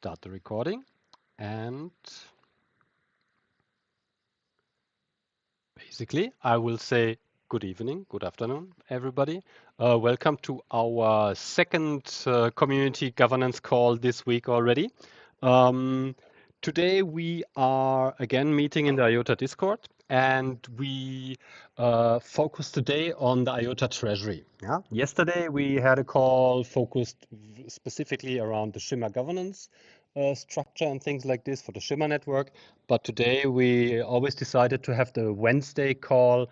start the recording, and basically I will say good evening, good afternoon, everybody. Welcome to our second community governance call this week already. Today we are again meeting in the IOTA Discord, and we focus today on the IOTA Treasury. Yeah? Yesterday we had a call focused specifically around the Shimmer governance structure and things like this for the Shimmer network. But today we always decided to have the Wednesday call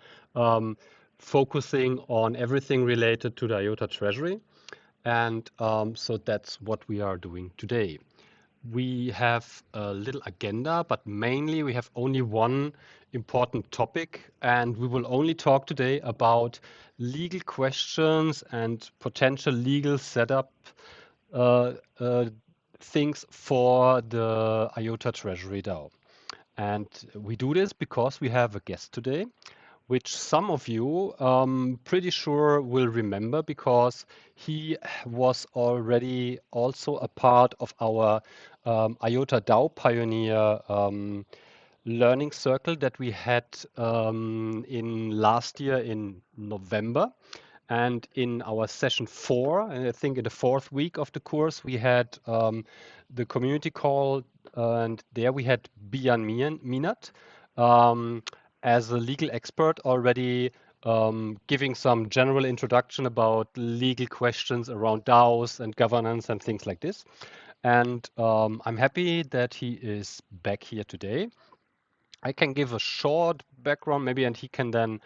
focusing on everything related to the IOTA Treasury. And so that's what we are doing today. We have a little agenda, but mainly we have only one important topic, and we will only talk today about legal questions and potential legal setup things for the IOTA Treasury DAO. And we do this because we have a guest today, which some of you pretty sure will remember because he was already also a part of our IOTA DAO Pioneer learning circle that we had in last year in November. And in our session 4, and I think in the 4th week of the course, we had the community call, and there we had Biyan Mienert as a legal expert already giving some general introduction about legal questions around DAOs and governance and things like this. And I'm happy that he is back here today. I can give a short background maybe, and he can then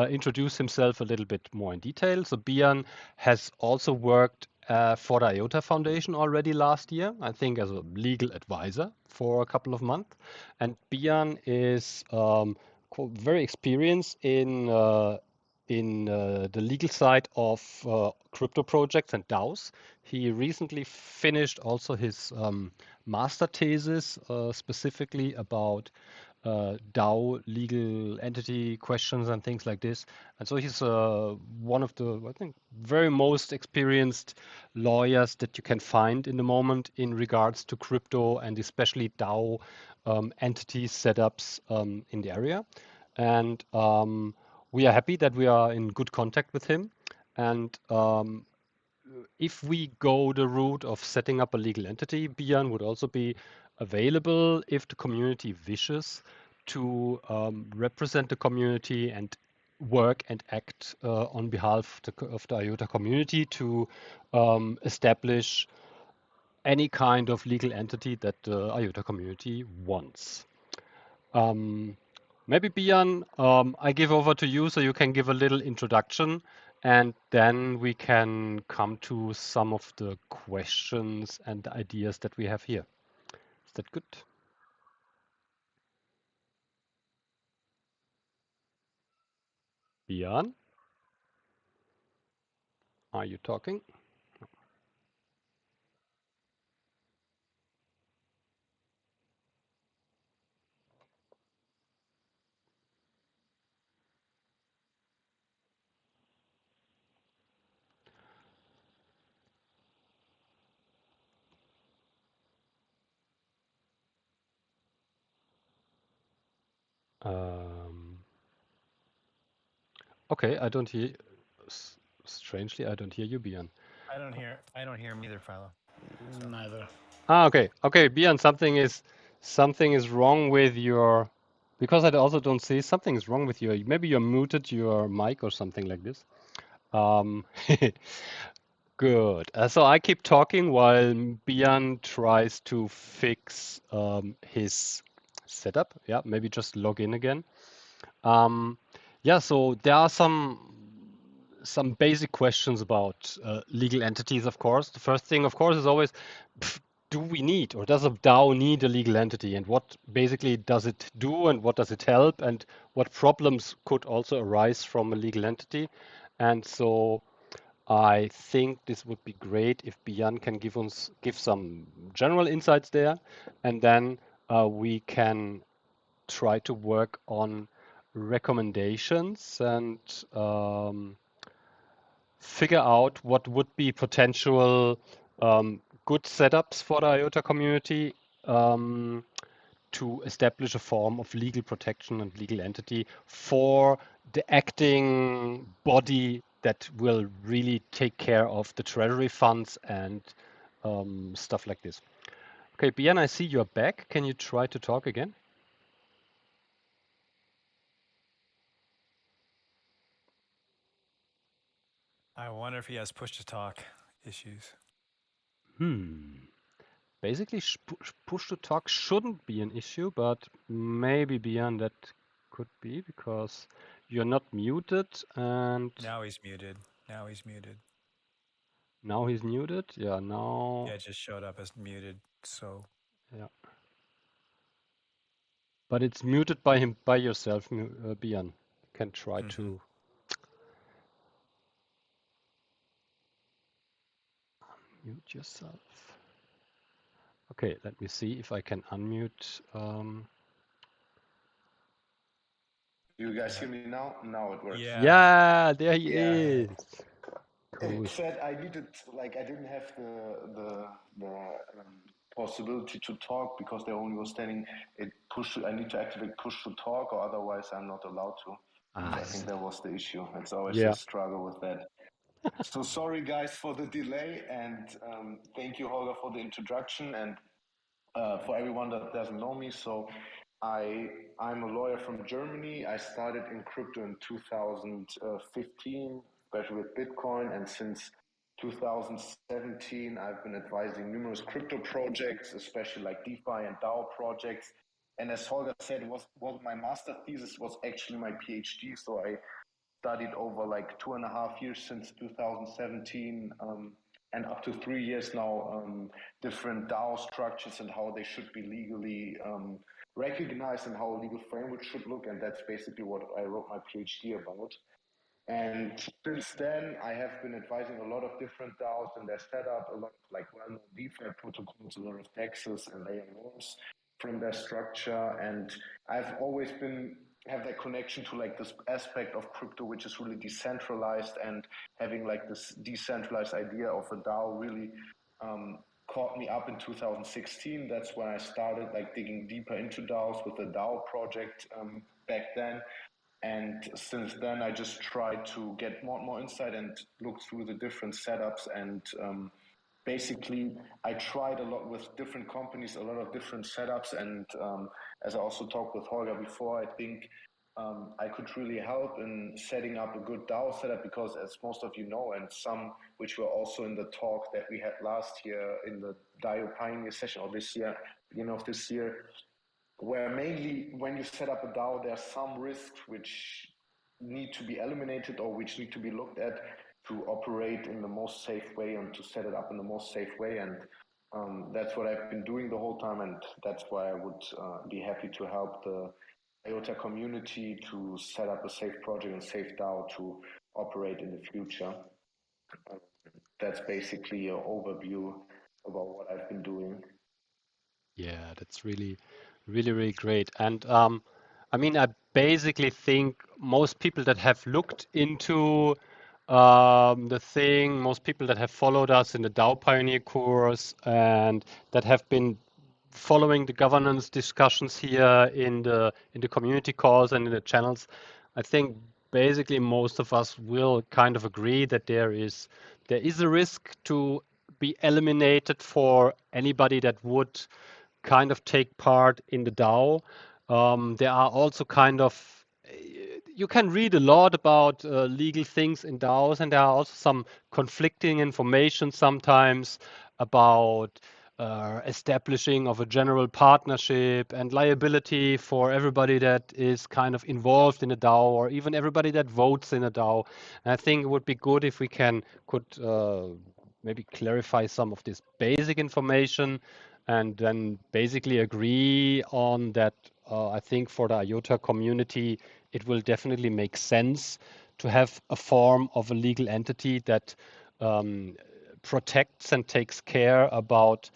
introduce himself a little bit more in detail. So Biyan has also worked for the IOTA Foundation already last year, I think as a legal advisor for a couple of months. And Biyan is very experienced in the legal side of crypto projects and DAOs. He recently finished also his master thesis specifically about DAO legal entity questions and things like this. And so he's one of the, I think, very most experienced lawyers that you can find in the moment in regards to crypto and especially DAO entity setups in the area. And we are happy that we are in good contact with him. And if we go the route of setting up a legal entity, Biyan would also be available if the community wishes to represent the community and work and act on behalf of the IOTA community to establish any kind of legal entity that the IOTA community wants. Maybe Biyan, I give over to you so you can give a little introduction, and then we can come to some of the questions and ideas that we have here. Is that good? Biyan, are you talking? Okay, I don't hear. Strangely, I don't hear you, Biyan. I don't hear him either, Philo. So. Neither. Okay, Biyan, something is wrong with your, because I also don't see, something is wrong with your, maybe you muted your mic or something like this. Good. So I keep talking while Biyan tries to fix his setup. Yeah, maybe just log in again. Yeah, so there are some basic questions about legal entities, of course. The first thing, of course, is always, do we need, or does a DAO need a legal entity? And what basically does it do, and what does it help, and what problems could also arise from a legal entity? And so I think this would be great if Biyan can give some general insights there, and then we can try to work on recommendations and figure out what would be potential good setups for the IOTA community to establish a form of legal protection and legal entity for the acting body that will really take care of the treasury funds and stuff like this. Okay, Biyan, I see you're back. Can you try to talk again? I wonder if he has push to talk issues. Basically, push to talk shouldn't be an issue, but maybe beyond that could be because you're not muted and Now he's muted. Now he's muted. now he's muted. Yeah, now. Yeah, it just showed up as muted. So Yeah. But it's muted by him, by yourself, Biyan. You can try to mute yourself. Okay, let me see if I can unmute. You guys hear me now? Now it works. Yeah, there he Yeah. is. Cool. It said I needed, like, I didn't have the possibility to talk because they only was standing. I need to activate push to talk, or otherwise I'm not allowed to. So I think that was the issue. It's always a struggle with that. So sorry guys for the delay, and thank you Holger for the introduction, and for everyone that doesn't know me. So I'm a lawyer from Germany. I started in crypto in 2015, especially with Bitcoin, and since 2017 I've been advising numerous crypto projects, especially like DeFi and DAO projects. And as Holger said, was my master thesis was actually my PhD. So I studied over like 2.5 years since 2017 and up to 3 years now, different DAO structures and how they should be legally recognized and how a legal framework should look. And that's basically what I wrote my PhD about. And since then, I have been advising a lot of different DAOs and their setup, a lot of like well-known DeFi protocols, a lot of taxes and layer norms from their structure. And I've always have that connection to like this aspect of crypto, which is really decentralized, and having like this decentralized idea of a DAO really caught me up in 2016. That's when I started like digging deeper into DAOs with the DAO project back then. And since then, I just tried to get more and more insight and look through the different setups. And basically, I tried a lot with different companies, a lot of different setups. And as I also talked with Holger before, I think I could really help in setting up a good DAO setup because, as most of you know, and some which were also in the talk that we had last year in the DAO Pioneer session, or this year, beginning of this year, where mainly when you set up a DAO, there are some risks which need to be eliminated or which need to be looked at to operate in the most safe way and to set it up in the most safe way. And that's what I've been doing the whole time. And that's why I would be happy to help the IOTA community to set up a safe project and safe DAO to operate in the future. That's basically an overview about what I've been doing. Yeah, that's really, really, really great. And I mean, I basically think most people that have looked into the thing, most people that have followed us in the DAO Pioneer course and that have been following the governance discussions here in the community calls and in the channels, I think basically most of us will kind of agree that there is a risk to be eliminated for anybody that would kind of take part in the DAO. There are also kind of you can read a lot about legal things in DAOs, and there are also some conflicting information sometimes about establishing of a general partnership and liability for everybody that is kind of involved in a DAO or even everybody that votes in a DAO. And I think it would be good if we could maybe clarify some of this basic information and then basically agree on that. I think for the IOTA community, it will definitely make sense to have a form of a legal entity that protects and takes care about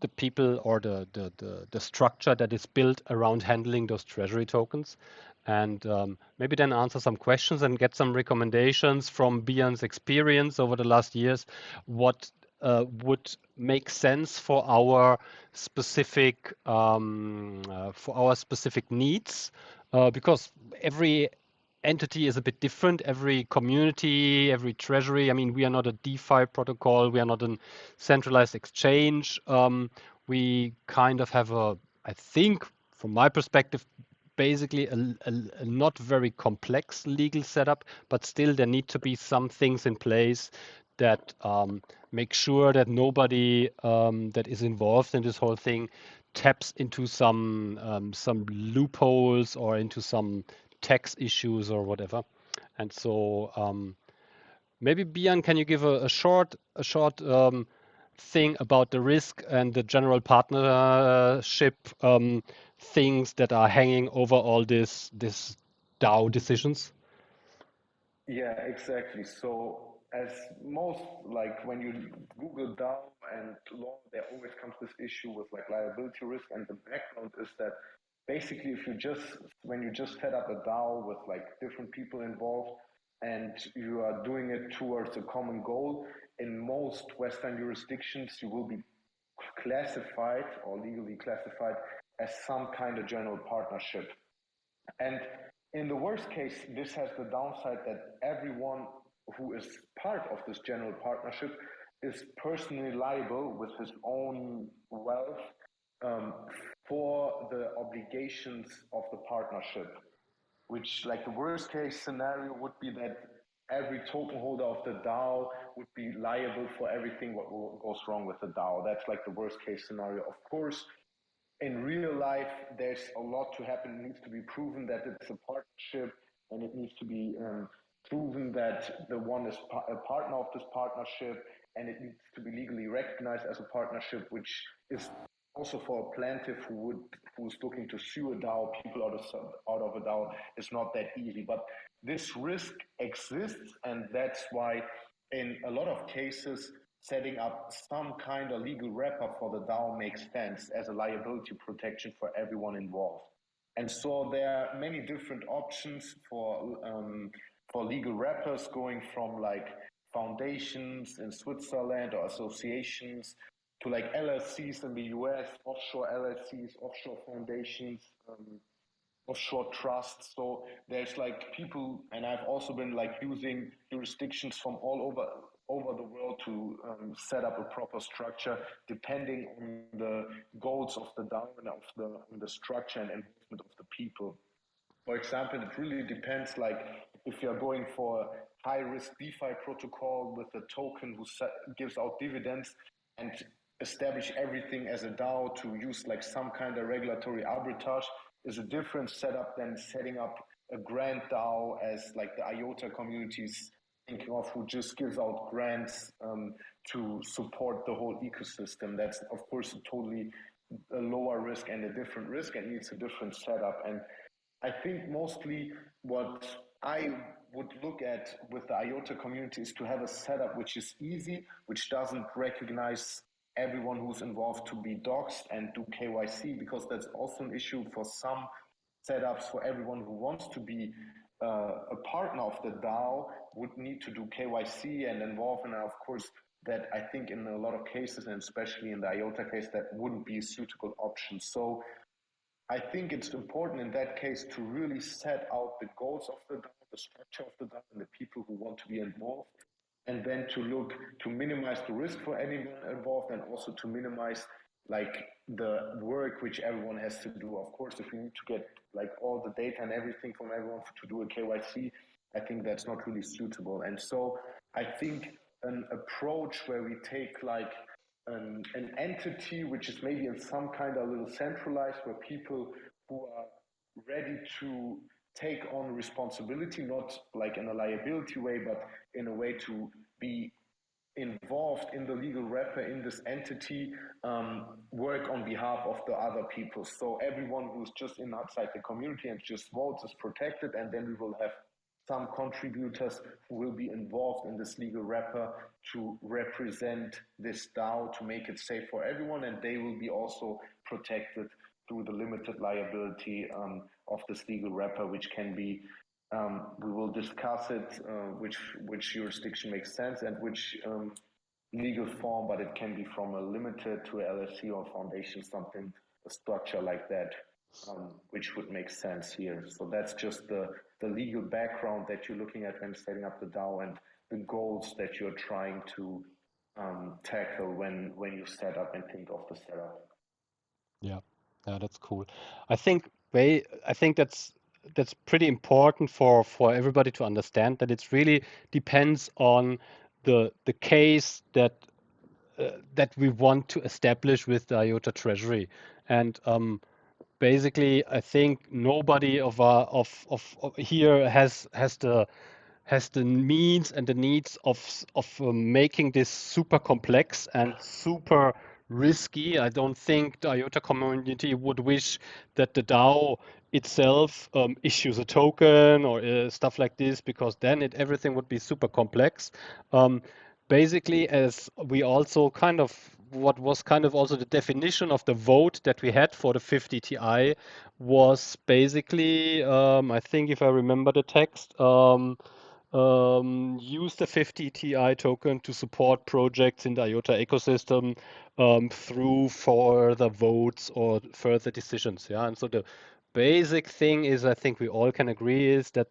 the people or the structure that is built around handling those treasury tokens, and maybe then answer some questions and get some recommendations from Biyan's experience over the last years. What would make sense for our specific needs, because every entity is a bit different. Every community, every treasury. I mean, we are not a DeFi protocol. We are not a centralized exchange. We kind of have I think, from my perspective, basically a not very complex legal setup, but still there need to be some things in place that make sure that nobody that is involved in this whole thing taps into some loopholes or into some tax issues or whatever. And so maybe Biyan, can you give a short thing about the risk and the general partnership things that are hanging over all this DAO decisions? Yeah, exactly. So as most, like when you Google DAO and law, there always comes this issue with like liability risk. And the background is that basically if you just, when you just set up a DAO with like different people involved and you are doing it towards a common goal, in most Western jurisdictions, you will be classified or legally classified as some kind of general partnership. And in the worst case, this has the downside that everyone who is part of this general partnership is personally liable with his own wealth for the obligations of the partnership. Which, like, the worst case scenario would be that every token holder of the DAO would be liable for everything what goes wrong with the DAO. That's like the worst case scenario. Of course, in real life, there's a lot to happen. It needs to be proven that it's a partnership, and it needs to be proven that the one is a partner of this partnership, and it needs to be legally recognized as a partnership, which is also for a plaintiff who's looking to sue a DAO, people out of a DAO, is not that easy. But this risk exists, and that's why in a lot of cases, setting up some kind of legal wrapper for the DAO makes sense as a liability protection for everyone involved. And so there are many different options for legal wrappers, going from like foundations in Switzerland or associations to like LLCs in the US, offshore LLCs, offshore foundations, offshore trusts. So there's like people, and I've also been like using jurisdictions from all over the world to set up a proper structure depending on the goals of the DAO and of the structure and involvement of the people. For example, it really depends, like if you're going for a high risk DeFi protocol with a token who gives out dividends and establish everything as a DAO to use like some kind of regulatory arbitrage is a different setup than setting up a grant DAO as like the IOTA communities thinking of, who just gives out grants to support the whole ecosystem. That's of course a lower risk and a different risk and needs a different setup. And I think mostly what I would look at with the IOTA community is to have a setup which is easy, which doesn't recognize everyone who's involved to be doxed and do KYC, because that's also an issue for some setups. For everyone who wants to be a partner of the DAO would need to do KYC and involve, and of course that I think in a lot of cases, and especially in the IOTA case, that wouldn't be a suitable option. So I think it's important in that case to really set out the goals of the DAO, the structure of the DAO, and the people who want to be involved, and then to look to minimize the risk for anyone involved, and also to minimize like the work which everyone has to do. Of course, if we need to get like all the data and everything from everyone to do a KYC, I think that's not really suitable. And so I think an approach where we take like an entity which is maybe in some kind of a little centralized, where people who are ready to take on responsibility, not like in a liability way, but in a way to be involved in the legal wrapper in this entity, work on behalf of the other people. So everyone who's just outside the community and just votes is protected, and then we will have some contributors who will be involved in this legal wrapper to represent this DAO to make it safe for everyone, and they will be also protected through the limited liability of this legal wrapper, which can be, we will discuss it, which jurisdiction makes sense and which legal form, but it can be from a limited to a LLC or foundation, something, a structure like that, which would make sense here. So that's just the legal background that you're looking at when setting up the DAO and the goals that you're trying to tackle when you set up and think of the setup. Yeah, that's cool. I think that's pretty important for everybody to understand that it's really depends on the case that we want to establish with the IOTA Treasury, and basically I think nobody of here has the means and the needs of making this super complex and super risky. I don't think the IOTA community would wish that the DAO itself issues a token or stuff like this, because then everything would be super complex. Basically, as we also kind of what was kind of also the definition of the vote that we had for the 50 Ti was basically, I think if I remember the text, use the 50 Ti token to support projects in the IOTA ecosystem through further votes or further decisions. Yeah, and so the basic thing is, I think we all can agree, is that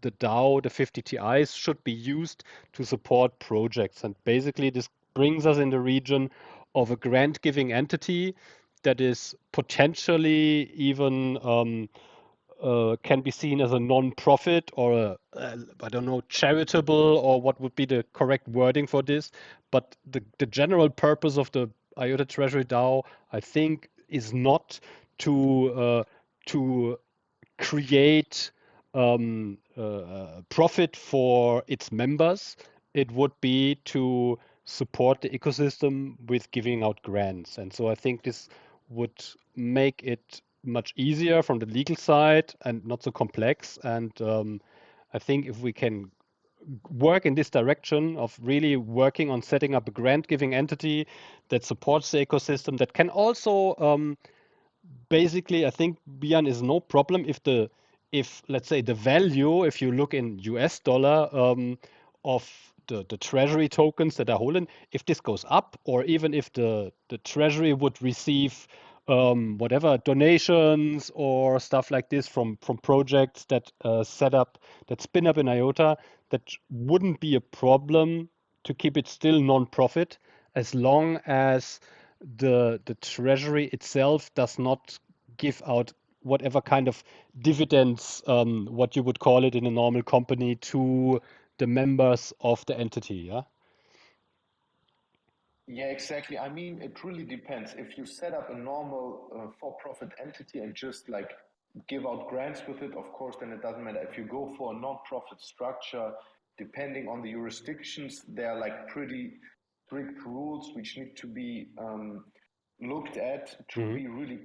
the DAO, the 50 Ti's, should be used to support projects. And basically, this brings us in the region of a grant-giving entity that is potentially even can be seen as a non-profit or I don't know, charitable, or what would be the correct wording for this. But the general purpose of the IOTA Treasury DAO, I think, is not to create profit for its members. It would be to support the ecosystem with giving out grants. And so I think this would make it much easier from the legal side and not so complex. And I think if we can work in this direction of really working on setting up a grant giving entity that supports the ecosystem, that can also basically, I think, Biyan, is no problem if let's say the value, if you look in US dollar, of the treasury tokens that are holding, if this goes up, or even if the treasury would receive whatever donations or stuff like this from projects that spin up in IOTA, that wouldn't be a problem to keep it still non-profit, as long as the treasury itself does not give out whatever kind of dividends, what you would call it in a normal company, to the members of the entity. Yeah. Yeah, exactly. I mean, it really depends. If you set up a normal for-profit entity and just like give out grants with it, of course, then it doesn't matter. If you go for a non-profit structure, depending on the jurisdictions, there are like pretty strict rules which need to be looked at to be really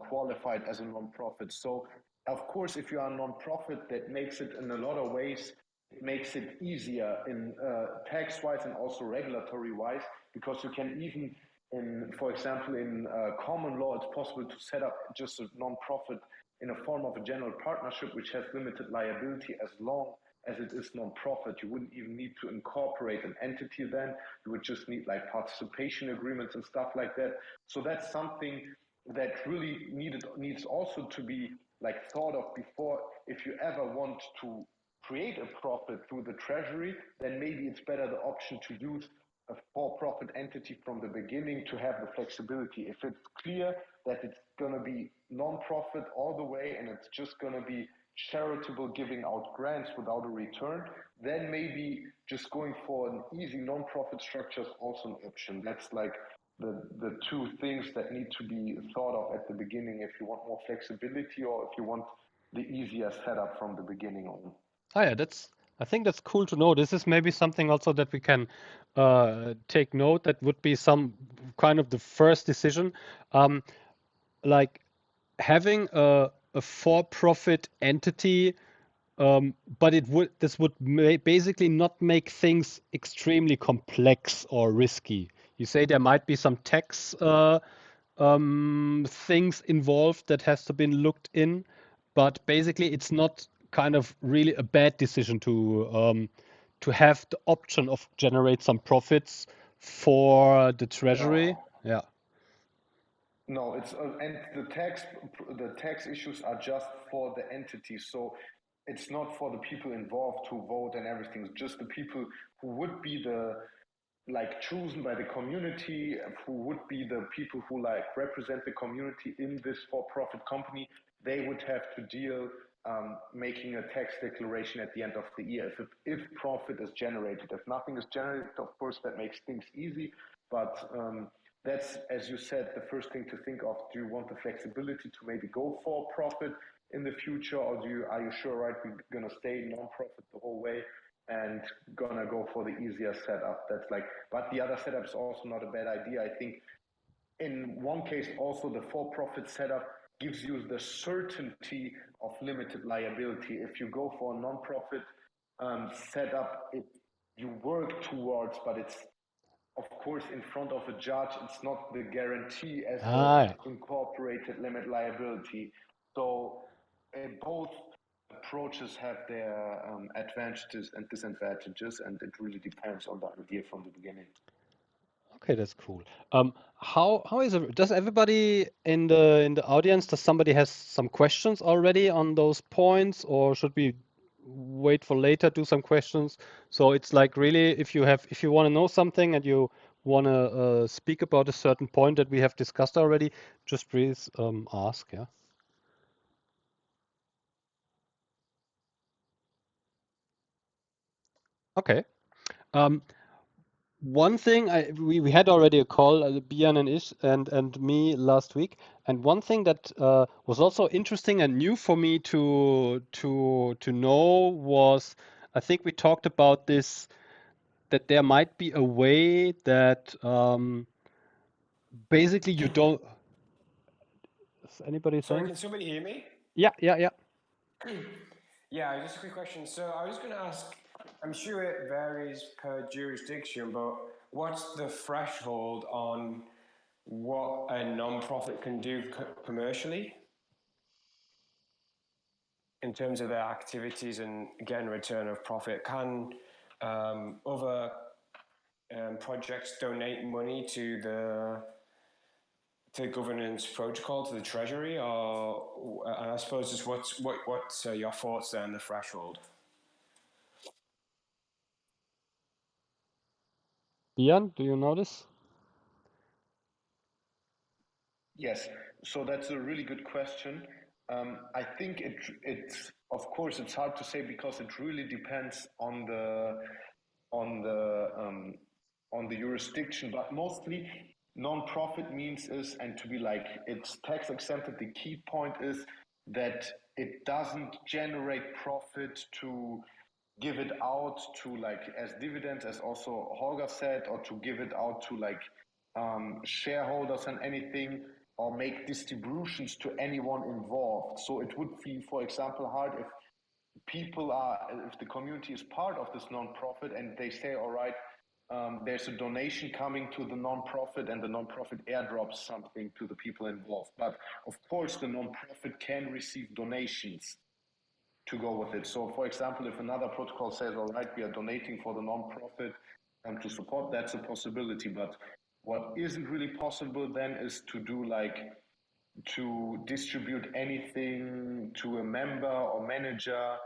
qualified as a non-profit. So, of course, if you are a non-profit, that makes it in a lot of ways, it makes it easier in tax-wise and also regulatory-wise, because you can even, for example, in common law, it's possible to set up just a non-profit in a form of a general partnership, which has limited liability as long as it is non-profit. You wouldn't even need to incorporate an entity then. You would just need like participation agreements and stuff like that. So that's something that really needs also to be like thought of before. If you ever want to create a profit through the treasury, then maybe it's better the option to use a for-profit entity from the beginning to have the flexibility. If it's clear that it's going to be non-profit all the way and it's just going to be charitable, giving out grants without a return, then maybe just going for an easy non-profit structure is also an option. That's like the two things that need to be thought of at the beginning if you want more flexibility or if you want the easier setup from the beginning on. Oh yeah, I think that's cool to know. This is maybe something also that we can take note. That would be some kind of the first decision, like having a for-profit entity But this would basically not make things extremely complex or risky. You say there might be some tax things involved that has to be looked in, but basically it's not kind of really a bad decision to have the option of generate some profits for the treasury. Yeah. No, it's and the tax issues are just for the entities. So it's not for the people involved to vote and everything. It's just the people who would be the like chosen by the community, who would be the people who like represent the community in this for-profit company. They would have to deal making a tax declaration at the end of the year if profit is generated. If nothing is generated, of course, that makes things easy. But that's, as you said, the first thing to think of. Do you want the flexibility to maybe go for profit in the future, or are you sure, right, we're gonna stay non-profit the whole way and gonna go for the easier setup? That's like, but the other setup is also not a bad idea. I think in one case also the for-profit setup gives you the certainty of limited liability. If you go for a non-profit setup, you work towards, but it's of course in front of a judge, it's not the guarantee as the incorporated limit liability. So both approaches have their advantages and disadvantages, and it really depends on the idea from the beginning. Okay, that's cool. How is it? Does everybody in the audience, does somebody has some questions already on those points, or should we wait for later, do some questions? So it's like really, if you want to know something and you want to speak about a certain point that we have discussed already, just please ask. Yeah. Okay. One thing we had already a call, Biyan and Ish and me last week, and one thing that was also interesting and new for me to know was, I think we talked about this, that there might be a way that basically you don't. Is anybody Sorry, saying? can somebody hear me? Yeah. Yeah, just a quick question. So I was going to ask, I'm sure it varies per jurisdiction, but what's the threshold on what a non-profit can do commercially in terms of their activities and again, return of profit? Can other projects donate money to the governance protocol, to the treasury, or and I suppose just what's your thoughts there on the threshold? Biyan, do you notice? Yes, so that's a really good question. I think it's of course it's hard to say because it really depends on the jurisdiction, but mostly non-profit means is, and to be like it's tax exempted. The key point is that it doesn't generate profit to give it out to like as dividends, as also Holger said, or to give it out to like shareholders and anything, or make distributions to anyone involved. So it would be, for example, hard if if the community is part of this non-profit and they say, all right, there's a donation coming to the non-profit and the non-profit airdrops something to the people involved. But of course, the non-profit can receive donations to go with it. So for example, if another protocol says, all right, we are donating for the non-profit to support, that's a possibility. But what isn't really possible then is to do like to distribute anything to a member or manager.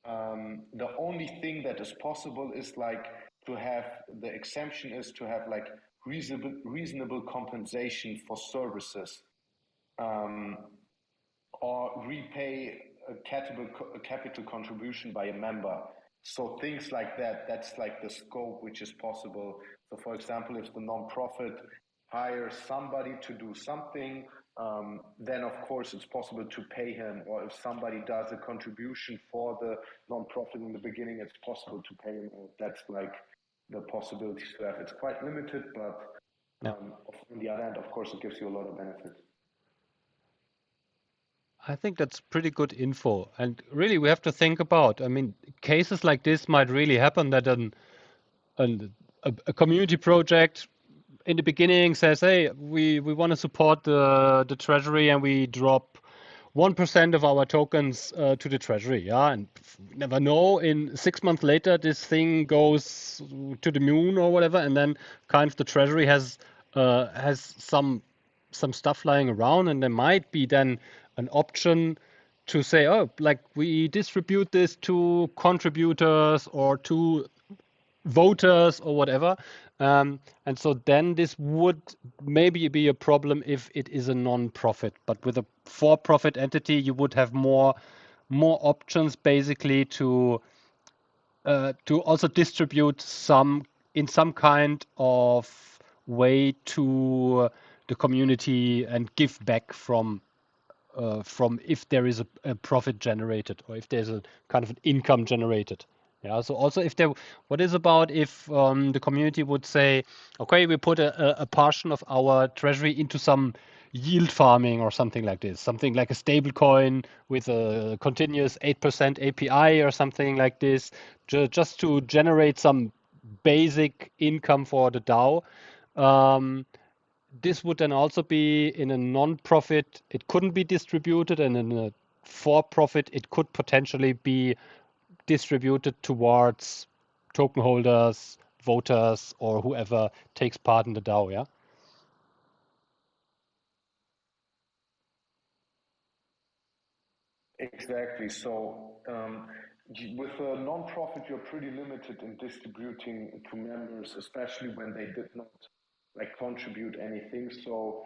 The only thing that is possible is like to have, the exemption is to have like reasonable compensation for services, or repay a capital contribution by a member. So things like that, that's like the scope which is possible. So for example, if the non-profit hires somebody to do something, then of course it's possible to pay him. Or if somebody does a contribution for the non-profit in the beginning, it's possible to pay him. That's like the possibilities to have. It's quite limited, but on the other hand, of course, it gives you a lot of benefits. I think that's pretty good info. And really, we have to think about, I mean, cases like this might really happen that a community project in the beginning says, hey, we want to support the treasury and we drop 1% of our tokens to the treasury. Yeah, and never know. In 6 months later, this thing goes to the moon or whatever, and then kind of the treasury has some stuff lying around, and there might be then an option to say, oh, like we distribute this to contributors or to voters or whatever. And so then this would maybe be a problem if it is a non-profit. But with a for-profit entity, you would have more options basically to also distribute some in some kind of way to the community and give back from if there is a profit generated or if there's a kind of an income generated. Yeah. So also if there, what is about if the community would say, okay, we put a portion of our treasury into some yield farming or something like this, something like a stable coin with a continuous 8% API or something like this, just to generate some basic income for the DAO. This would then also be in a non-profit, it couldn't be distributed, and in a for-profit, it could potentially be distributed towards token holders, voters, or whoever takes part in the DAO, yeah? Exactly. So with a non-profit, you're pretty limited in distributing to members, especially when they did not like contribute anything. So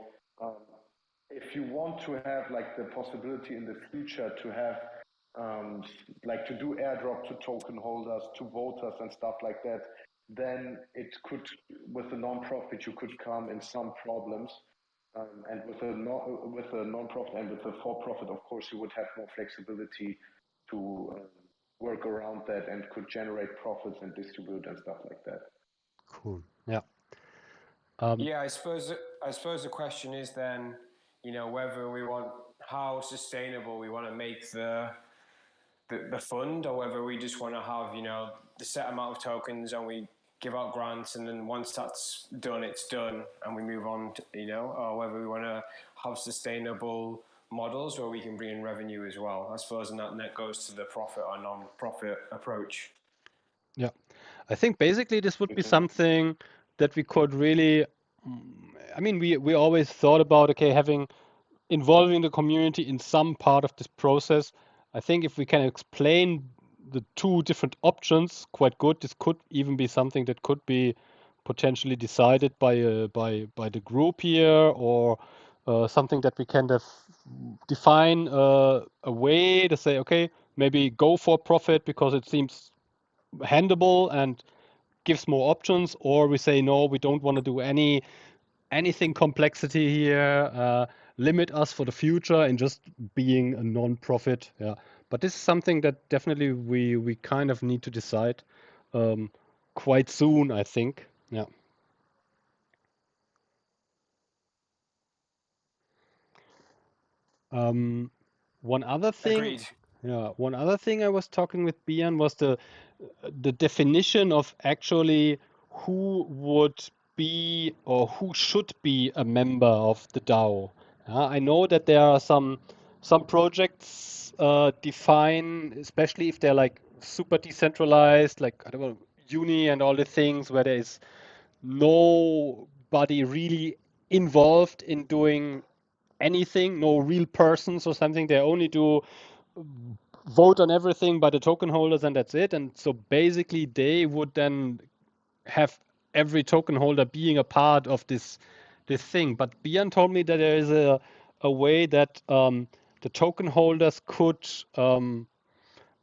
if you want to have like the possibility in the future to have like to do airdrop to token holders, to voters and stuff like that, then it could, with a non-profit, you could come in some problems. And with a non-profit and with a for-profit, of course, you would have more flexibility to work around that and could generate profits and distribute and stuff like that. Cool. Yeah. Yeah, I suppose the question is then, whether we want, how sustainable we want to make the fund, or whether we just want to have, the set amount of tokens and we give out grants, and then once that's done, it's done, and we move on to, or whether we want to have sustainable models where we can bring in revenue as well. I suppose, and that goes to the profit or non-profit approach. Yeah. I think basically this would be something that we could really, I mean, we always thought about, okay, involving the community in some part of this process. I think if we can explain the two different options quite good, this could even be something that could be potentially decided by the group here, or something that we can define a way to say, okay, maybe go for profit because it seems handable and gives more options, or we say no, we don't want to do anything complexity here, limit us for the future and just being a non-profit. Yeah, but this is something that definitely we kind of need to decide quite soon, I think. Yeah. One other thing. Agreed. Yeah, one other thing I was talking with Biyan was the definition of actually who would be or who should be a member of the DAO. I know that there are some projects define, especially if they're like super decentralized, like I don't know, Uni and all the things where there is nobody really involved in doing anything, no real persons or something. They only do vote on everything by the token holders and that's it. And so basically they would then have every token holder being a part of this thing. But Biyan told me that there is a way that the token holders could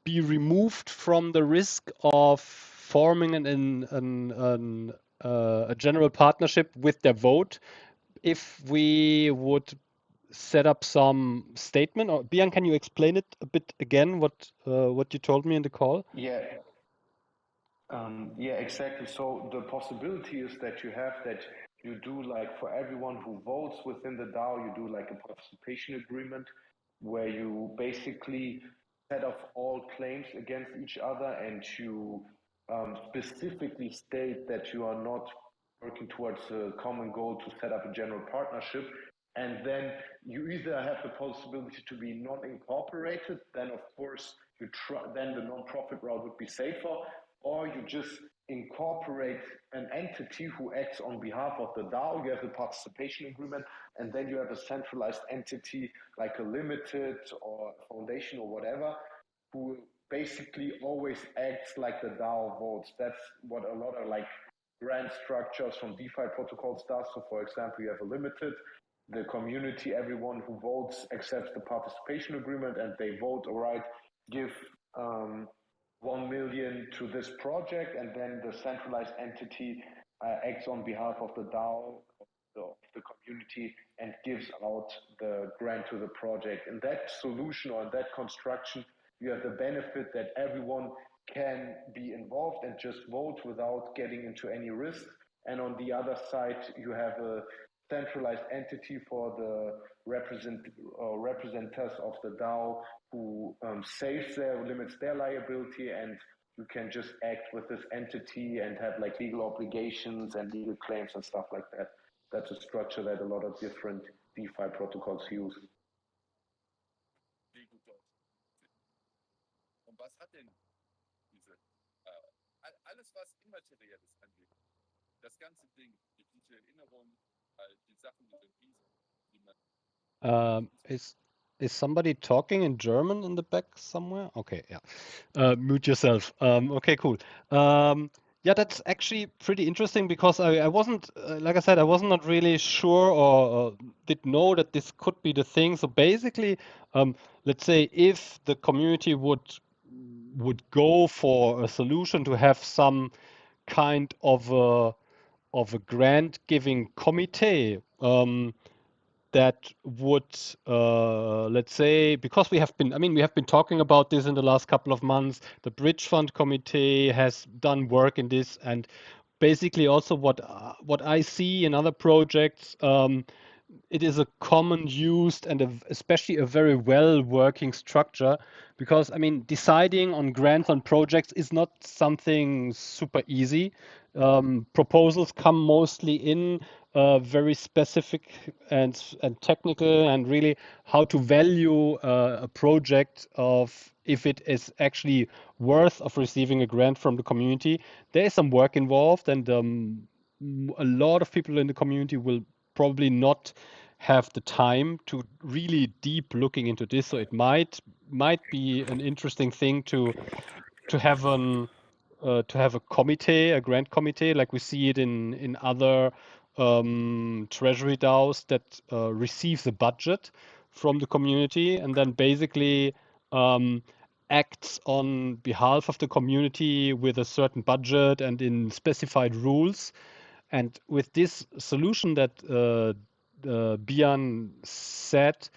be removed from the risk of forming a general partnership with their vote if we would set up some statement. Or Biyan, can you explain it a bit again? What you told me in the call? Yeah. Yeah, exactly. So the possibility is that you do like for everyone who votes within the DAO, you do like a participation agreement where you basically set off all claims against each other, and you specifically state that you are not working towards a common goal to set up a general partnership. And then you either have the possibility to be non-incorporated, then of course then the non-profit route would be safer, or you just incorporate an entity who acts on behalf of the DAO. You have the participation agreement, and then you have a centralized entity like a limited or foundation or whatever, who basically always acts like the DAO votes. That's what a lot of like grant structures from DeFi protocols does. So for example, you have a limited, the community, everyone who votes accepts the participation agreement, and they vote, all right, give 1 million to this project, and then the centralized entity acts on behalf of the DAO, of the community, and gives out the grant to the project. In that solution or in that construction, you have the benefit that everyone can be involved and just vote without getting into any risk. And on the other side, you have a centralized entity for the representatives of the DAO who limits their liability, and you can just act with this entity and have like legal obligations and legal claims and stuff like that. That's a structure that a lot of different DeFi protocols use. Und was hat denn diese, alles was Immaterielles angeht, das ganze Ding, die Erinnerung, die Sachen, die man Is somebody talking in German in the back somewhere? Okay, yeah. Mute yourself. Okay, cool. Yeah, that's actually pretty interesting because I wasn't, like I said, I was not really sure or did know that this could be the thing. So basically, let's say if the community would go for a solution to have some kind of a grant giving committee, that would, let's say, because we have been talking about this in the last couple of months. The Bridge Fund Committee has done work in this, and basically also what I see in other projects, it is a common used and especially a very well working structure, because deciding on grants on projects is not something super easy. Proposals come mostly in very specific and technical, and really how to value a project of if it is actually worth of receiving a grant from the community. There is some work involved, and a lot of people in the community will probably not have the time to really deep looking into this. So it might be an interesting thing to have a committee, a grant committee, like we see it in other treasury DAOs that receive the budget from the community and then basically acts on behalf of the community with a certain budget and in specified rules. And with this solution that Biyan said,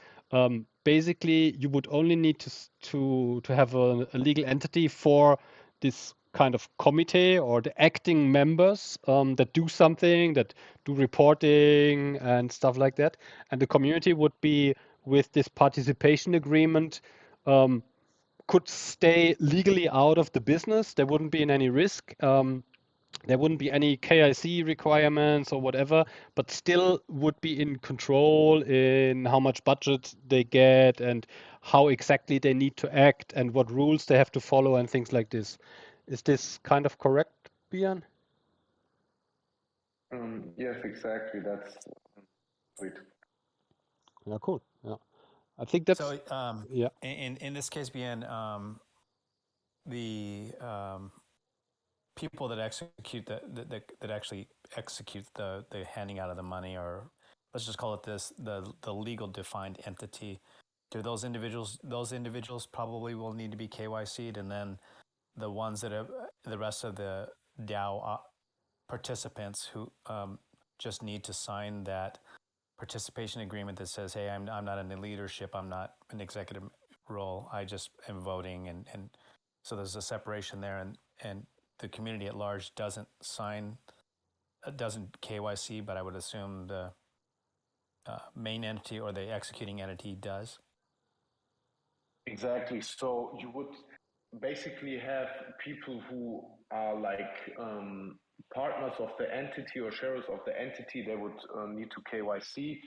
basically you would only need to have a legal entity for this kind of committee or the acting members that do something, that do reporting and stuff like that. And the community would be, with this participation agreement, could stay legally out of the business. There wouldn't be in any risk. There wouldn't be any KIC requirements or whatever, but still would be in control in how much budget they get and how exactly they need to act and what rules they have to follow and things like this. Is this kind of correct, Biyan? Yes, exactly. That's sweet. Yeah, cool. Yeah, I think that's So yeah. in this case, Biyan, the people that execute that actually execute the handing out of the money, or let's just call it this, the legal defined entity, do those individuals probably will need to be KYC'd, and then the ones that have the rest of the DAO participants who just need to sign that participation agreement that says, hey, I'm not in the leadership, I'm not an executive role, I just am voting, and so there's a separation there, and the community at large doesn't KYC, but I would assume the main entity or the executing entity does. Exactly. So you would basically have people who are like partners of the entity or shares of the entity. They would need to KYC.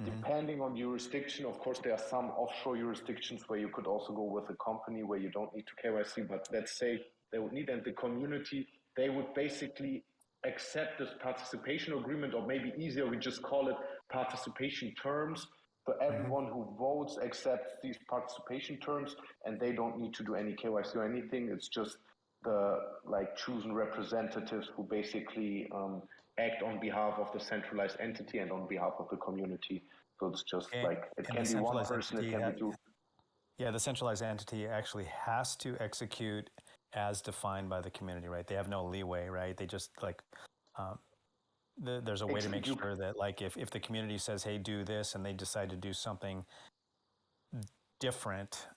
Depending on jurisdiction, of course, there are some offshore jurisdictions where you could also go with a company where you don't need to KYC. But let's say they would need, and the community, they would basically accept this participation agreement, or maybe easier, we just call it participation terms. So everyone who votes accepts these participation terms, and they don't need to do any KYC or anything. It's just the like chosen representatives who basically act on behalf of the centralized entity and on behalf of the community. So it's just like it can be one person, it can be two. Yeah, the centralized entity actually has to execute as defined by the community, right? They have no leeway, right? They just like there's a way to make sure that like if the community says, hey, do this, and they decide to do something different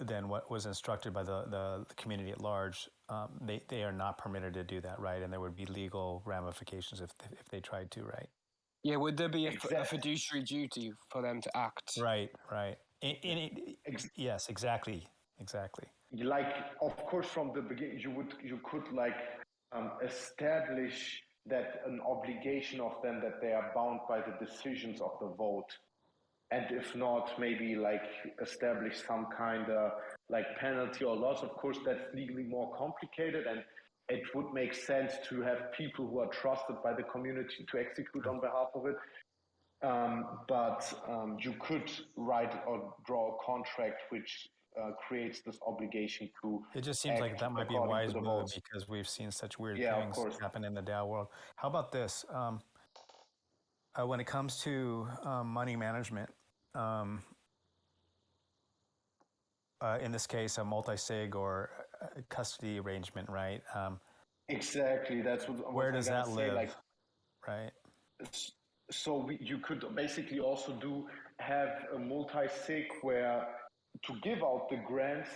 than what was instructed by the community at large, they are not permitted to do that, right? And there would be legal ramifications if they tried to, right? Yeah, would there be a fiduciary duty for them to act? Right. Yes, exactly. Like, of course, from the beginning, you could like establish that an obligation of them that they are bound by the decisions of the vote. And if not, maybe like establish some kind of like penalty or loss. Of course, that's legally more complicated, and it would make sense to have people who are trusted by the community to execute on behalf of it. But you could write or draw a contract which creates this obligation to. It just seems like that might be a wise move because we've seen such weird things happen in the DAO world. How about this? When it comes to money management, in this case, a multi-sig or a custody arrangement, right? Exactly. That's what. Where does that live? Like, right. So you could basically also have a multi-sig where to give out the grants,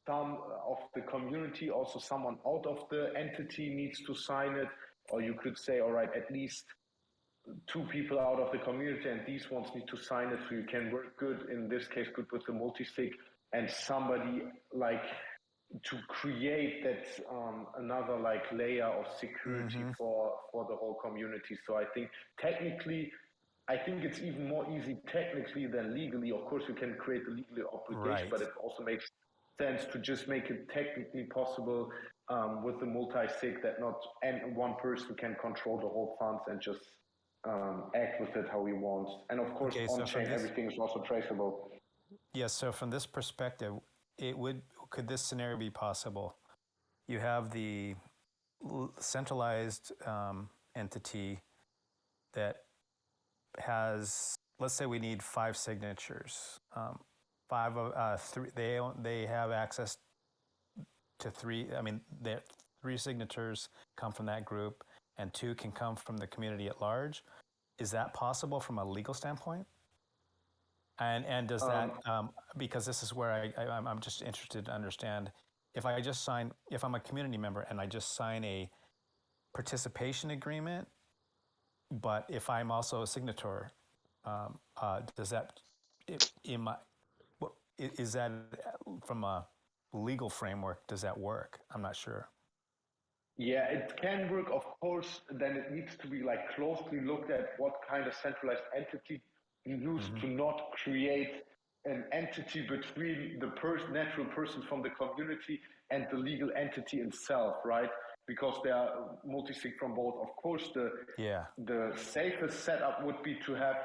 some of the community, also someone out of the entity needs to sign it, or you could say, all right, at least 2 people out of the community and these ones need to sign it so you can work good, in this case, good with the multi-sig, and somebody like to create that another like layer of security for the whole community. So I think technically, it's even more easy technically than legally. Of course, you can create the legal obligation, but it also makes sense to just make it technically possible with the multi-sig that not one person can control the whole funds and just act with it how he wants. And of course, on-chain, everything is also traceable. Yes, so from this perspective, could this scenario be possible? You have the centralized entity that has, let's say we need 5 signatures. 5 of 3, they have access to 3. I mean, 3 signatures come from that group, and 2 can come from the community at large. Is that possible from a legal standpoint? And does that, because this is where I'm just interested to understand, if I'm a community member and I just sign a participation agreement, but if I'm also a signator, does that, is that from a legal framework, does that work? I'm not sure. Yeah, it can work, of course. Then it needs to be like closely looked at what kind of centralized entity you use to not create an entity between the natural person from the community and the legal entity itself, right? Because they are multi-sig from both. Of course, the safest setup would be to have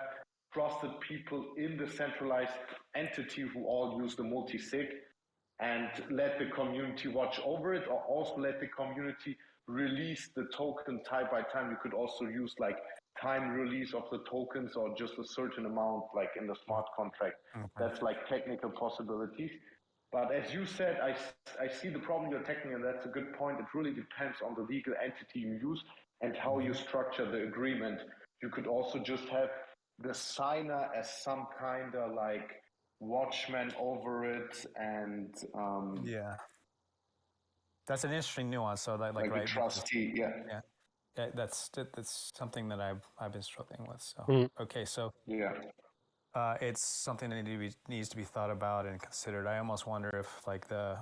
trusted people in the centralized entity who all use the multi-sig and let the community watch over it, or also let the community release the token time by time. You could also use like time release of the tokens or just a certain amount like in the smart contract. That's like technical possibilities. But as you said, I see the problem you're tackling, and that's a good point. It really depends on the legal entity you use and how you structure the agreement. You could also just have the signer as some kind of like watchman over it, and that's an interesting nuance. So that like right, a trustee, that's something that I've been struggling with. So okay, so It's something that needs to be thought about and considered. I almost wonder if, like, the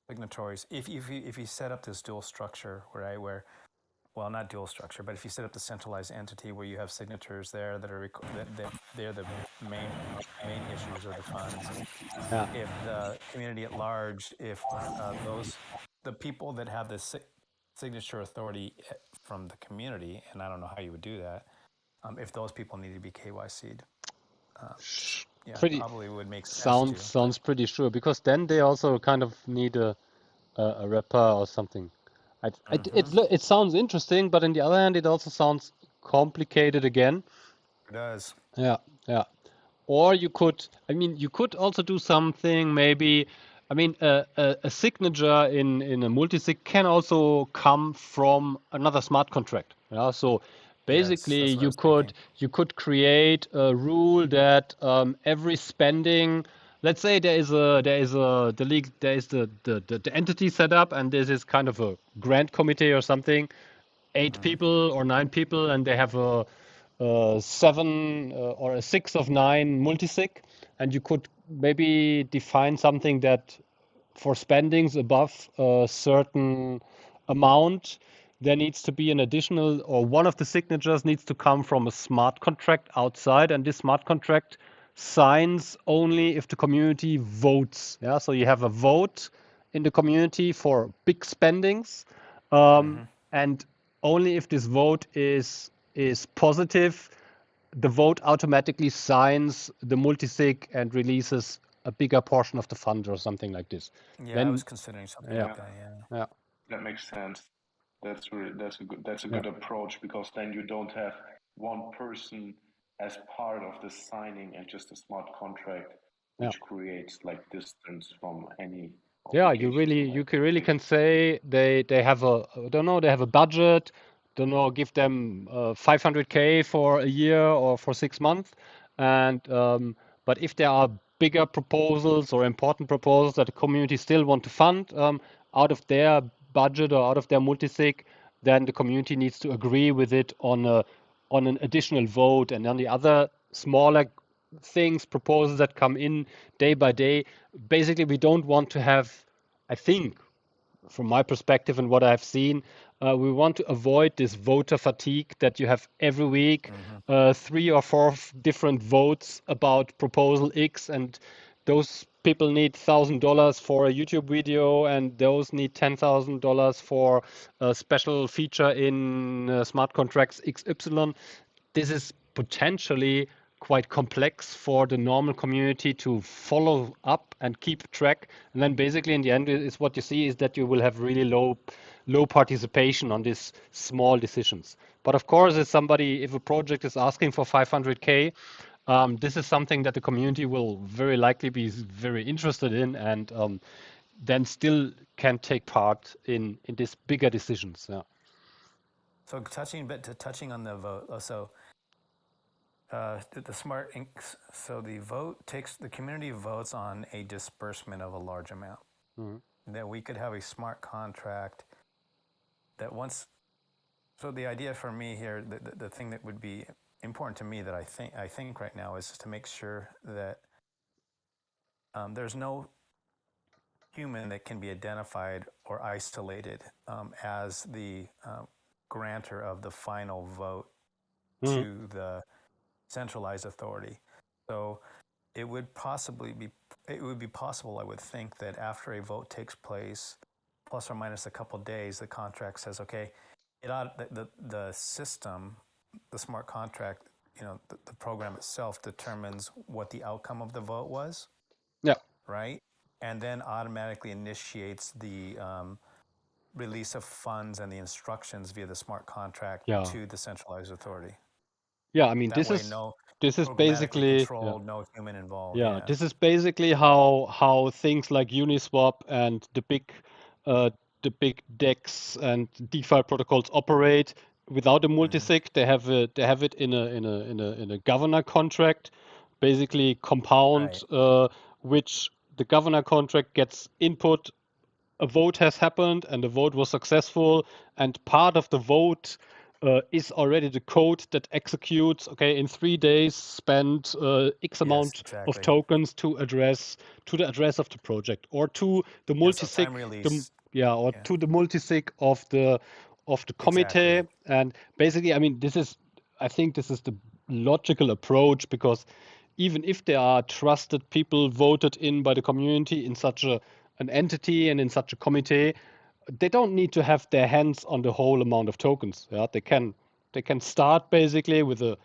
signatories, if you set up this dual structure, right, where, well, not dual structure, but if you set up the centralized entity where you have signatures there that are that they're the main issuers of the funds. Yeah. If the community at large, if the people that have the signature authority from the community, and I don't know how you would do that, if those people need to be KYC'd. Yeah, Pretty probably would make sense to. sounds pretty sure, because then they also kind of need a wrapper or something. It sounds interesting, but on the other hand, it also sounds complicated again. It does. Yeah, yeah. Or you could, I mean, you could also do something maybe. I mean, a signature in a multisig can also come from another smart contract. Yeah, so basically that's what I was thinking. you could create a rule that every spending, let's say there is the entity set up, and this is kind of a grant committee or something, 8 people or 9 people, and they have a 7 or a 6 of 9 multisig, and you could maybe define something that for spendings above a certain amount, there needs to be an additional, or one of the signatures needs to come from a smart contract outside, and this smart contract signs only if the community votes. Yeah, so you have a vote in the community for big spendings, and only if this vote is positive, the vote automatically signs the multisig and releases a bigger portion of the fund or something like this. Yeah, Then, I was considering something like that. Yeah. yeah, That makes sense. That's a good approach, because then you don't have one person as part of the signing and just a smart contract, which creates like distance from any. Yeah, you can say they have a, I don't know, they have a budget, don't know, give them 500K for a year or for 6 months, and but if there are bigger proposals or important proposals that the community still want to fund out of their budget or out of their multisig, then the community needs to agree with it on an additional vote, and on the other smaller things, proposals that come in day by day. Basically, we don't want to have, I think, from my perspective and what I've seen, we want to avoid this voter fatigue that you have every week, 3 or 4 different votes about proposal X, and those people need $1,000 for a YouTube video, and those need $10,000 for a special feature in smart contracts XY. This is potentially quite complex for the normal community to follow up and keep track. And then basically in the end is what you see is that you will have really low participation on these small decisions. But of course, if a project is asking for 500K, this is something that the community will very likely be very interested in, and then still can take part in these bigger decisions. Yeah. So touching on the vote. So the smart, so the community votes on a disbursement of a large amount. That we could have a smart contract that once. So the idea for me here, the thing that would be important to me that I think right now is to make sure that there's no human that can be identified or isolated as the grantor of the final vote to the centralized authority. So it would be possible, I would think, that after a vote takes place, plus or minus a couple of days, the contract says, okay, the system, the smart contract, the program itself determines what the outcome of the vote was. Yeah. Right? And then automatically initiates the release of funds and the instructions via the smart contract to the centralized authority. Yeah, I mean, this is basically controlled, no human involved. Yeah, this is basically how things like Uniswap and the big DEX and DeFi protocols operate. Without a multisig, they have it in a governor contract, basically compound, which the governor contract gets input. A vote has happened and the vote was successful, and part of the vote is already the code that executes, okay, in 3 days spend X Yes, amount of exactly. tokens to the address of the project, or to the Yeah, so multisig, time release. or Yeah, to the multisig of the committee. exactly. And basically, I mean, I think this is the logical approach, because even if there are trusted people voted in by the community in such an entity and in such a committee, they don't need to have their hands on the whole amount of tokens. Yeah, they can start basically with a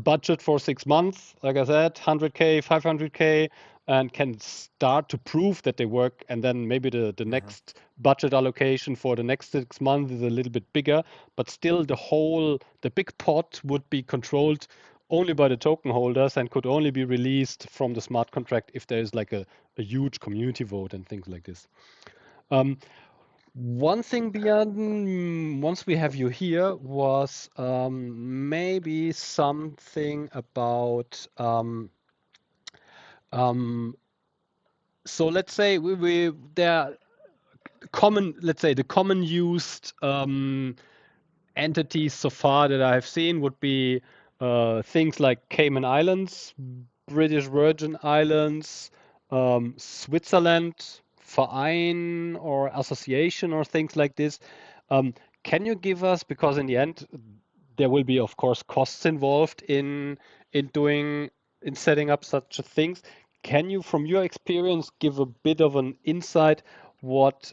budget for 6 months, like I said, 100K, 500K, and can start to prove that they work. And then maybe the next budget allocation for the next 6 months is a little bit bigger, but still the big pot would be controlled only by the token holders and could only be released from the smart contract if there is like a huge community vote and things like this. One thing, Biyan, once we have you here, was maybe something about so let's say there are the common used entities so far that I've seen would be things like Cayman Islands, British Virgin Islands, Switzerland, Verein or association or things like this. Um, can you give us, because in the end there will be of course costs involved in setting up such things. Can you, from your experience, give a bit of an insight what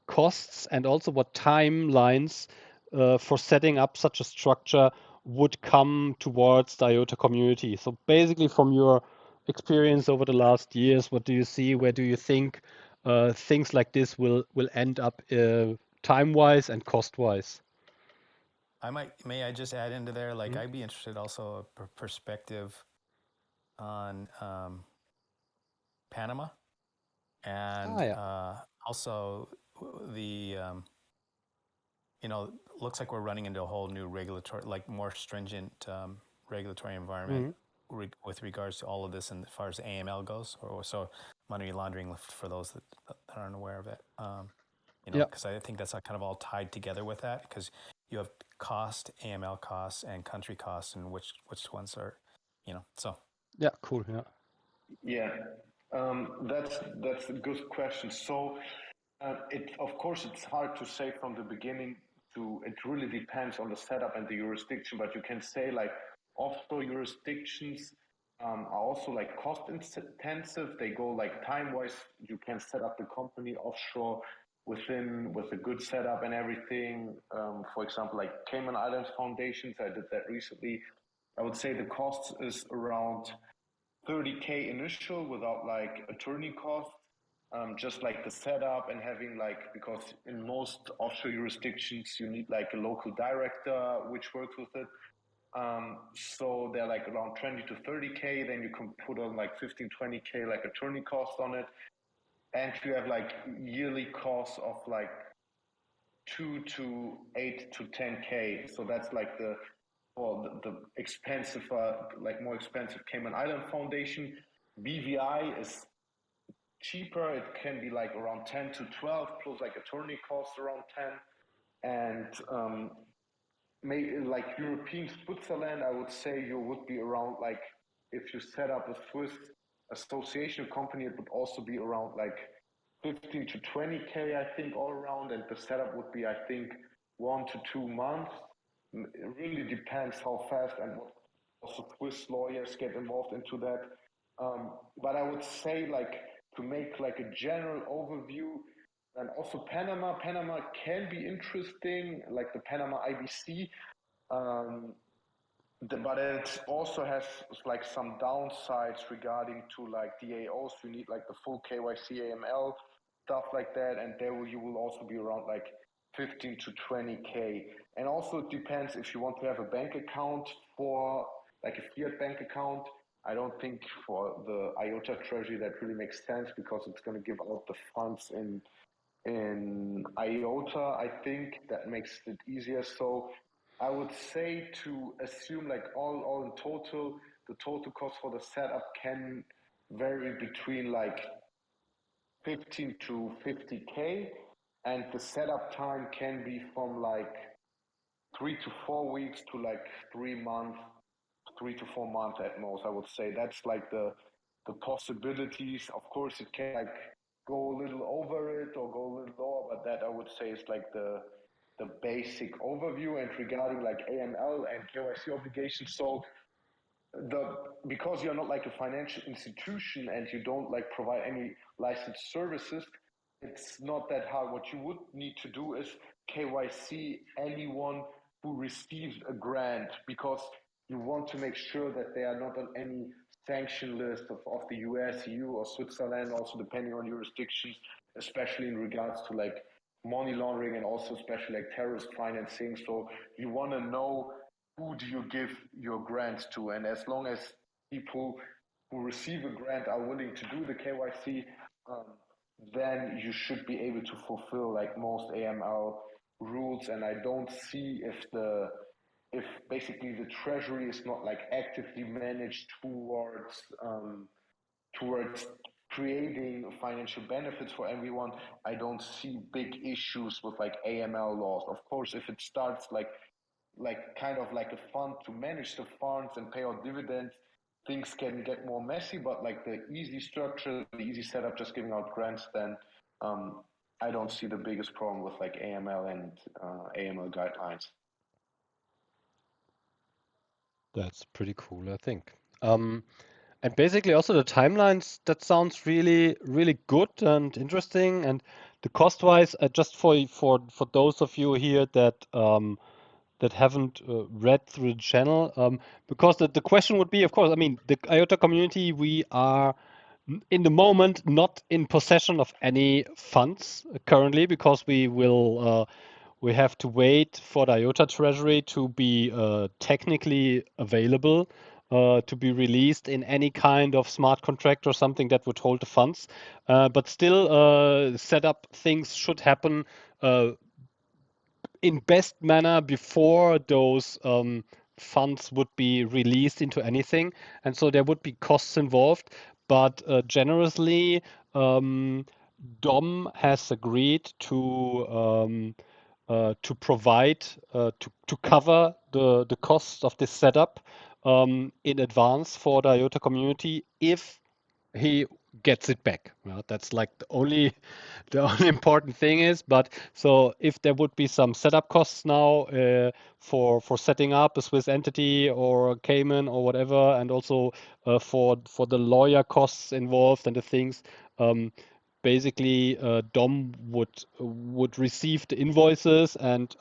costs and also what timelines for setting up such a structure would come towards the IOTA community? So basically, from your experience over the last years, what do you see? Where do you think things like this will end up time-wise and cost-wise? May I just add into there? Like, I'd be interested also a perspective on Panama, and Yeah. also the looks like we're running into a whole new regulatory, like more stringent regulatory environment with regards to all of this, and as far as AML goes, or so money laundering, for those that aren't aware of it. Yeah. Because I think that's kind of all tied together with that, because you have cost, AML costs, and country costs, and which ones are, so. Yeah, cool. Yeah. Yeah, that's a good question. So, of course it's hard to say from the beginning. It really depends on the setup and the jurisdiction. But you can say like offshore jurisdictions are also like cost intensive. They go like time wise. You can set up the company offshore with a good setup and everything. For example, like Cayman Islands foundations, I did that recently. I would say the cost is around 30K initial without like attorney costs, just like the setup and having like, because in most offshore jurisdictions you need like a local director which works with it. So they're like around 20 to 30K. Then you can put on like 15, 20K like attorney cost on it, and you have like yearly costs of like 2 to 8 to 10K. So that's like the expensive, like more expensive Cayman Island Foundation. BVI is cheaper. It can be like around 10 to 12 plus like attorney costs around 10. And maybe like European Switzerland, I would say you would be around like, if you set up a Swiss association company, it would also be around like 15 to 20K, I think, all around. And the setup would be, I think, 1 to 2 months. It really depends how fast and what also Swiss lawyers get involved into that. But I would say, like, to make like a general overview, and also Panama can be interesting, like the Panama IBC. But it also has like some downsides regarding to like DAOs. You need like the full KYC AML stuff like that, and there you will also be around like 15 to 20K. And also it depends if you want to have a bank account for like a fiat bank account. I don't think for the IOTA Treasury that really makes sense, because it's going to give out the funds in IOTA. I think that makes it easier. So I would say to assume like all in total, the total cost for the setup can vary between like 15 to 50K, and the setup time can be from like 3 to 4 weeks to like 3 months, 3 to 4 months at most. I would say that's like the possibilities. Of course, it can like go a little over it or go a little lower, but that I would say is like the basic overview. And regarding like AML and KYC obligations, so because you're not like a financial institution and you don't like provide any licensed services, it's not that hard. What you would need to do is KYC anyone who receives a grant, because you want to make sure that they are not on any sanction list of the US, EU, or Switzerland, also depending on jurisdictions, especially in regards to like money laundering and also especially like terrorist financing. So you want to know who do you give your grants to, and as long as people who receive a grant are willing to do the KYC, then you should be able to fulfill like most AML rules. And I don't see if basically the treasury is not like actively managed towards creating financial benefits for everyone, I don't see big issues with like AML laws. Of course, if it starts like kind of like a fund to manage the funds and pay out dividends, things can get more messy. But like the easy structure, the easy setup, just giving out grants, then I don't see the biggest problem with like AML and AML guidelines. That's pretty cool, I think. And basically also the timelines, that sounds really, really good and interesting. And the cost-wise, just for those of you here that that haven't read through the channel, because the question would be, of course, I mean, the IOTA community, we are in the moment not in possession of any funds currently, because we have to wait for the IOTA Treasury to be technically available, to be released in any kind of smart contract or something that would hold the funds. But still, setup things should happen in best manner before those funds would be released into anything. And so there would be costs involved. But generously, DOM has agreed to provide to cover the costs of this setup in advance for the IOTA community if he gets it back. Well, that's like the only important thing is. But so if there would be some setup costs now for setting up a Swiss entity or a Cayman or whatever, and also for the lawyer costs involved and the things, basically DOM would receive the invoices and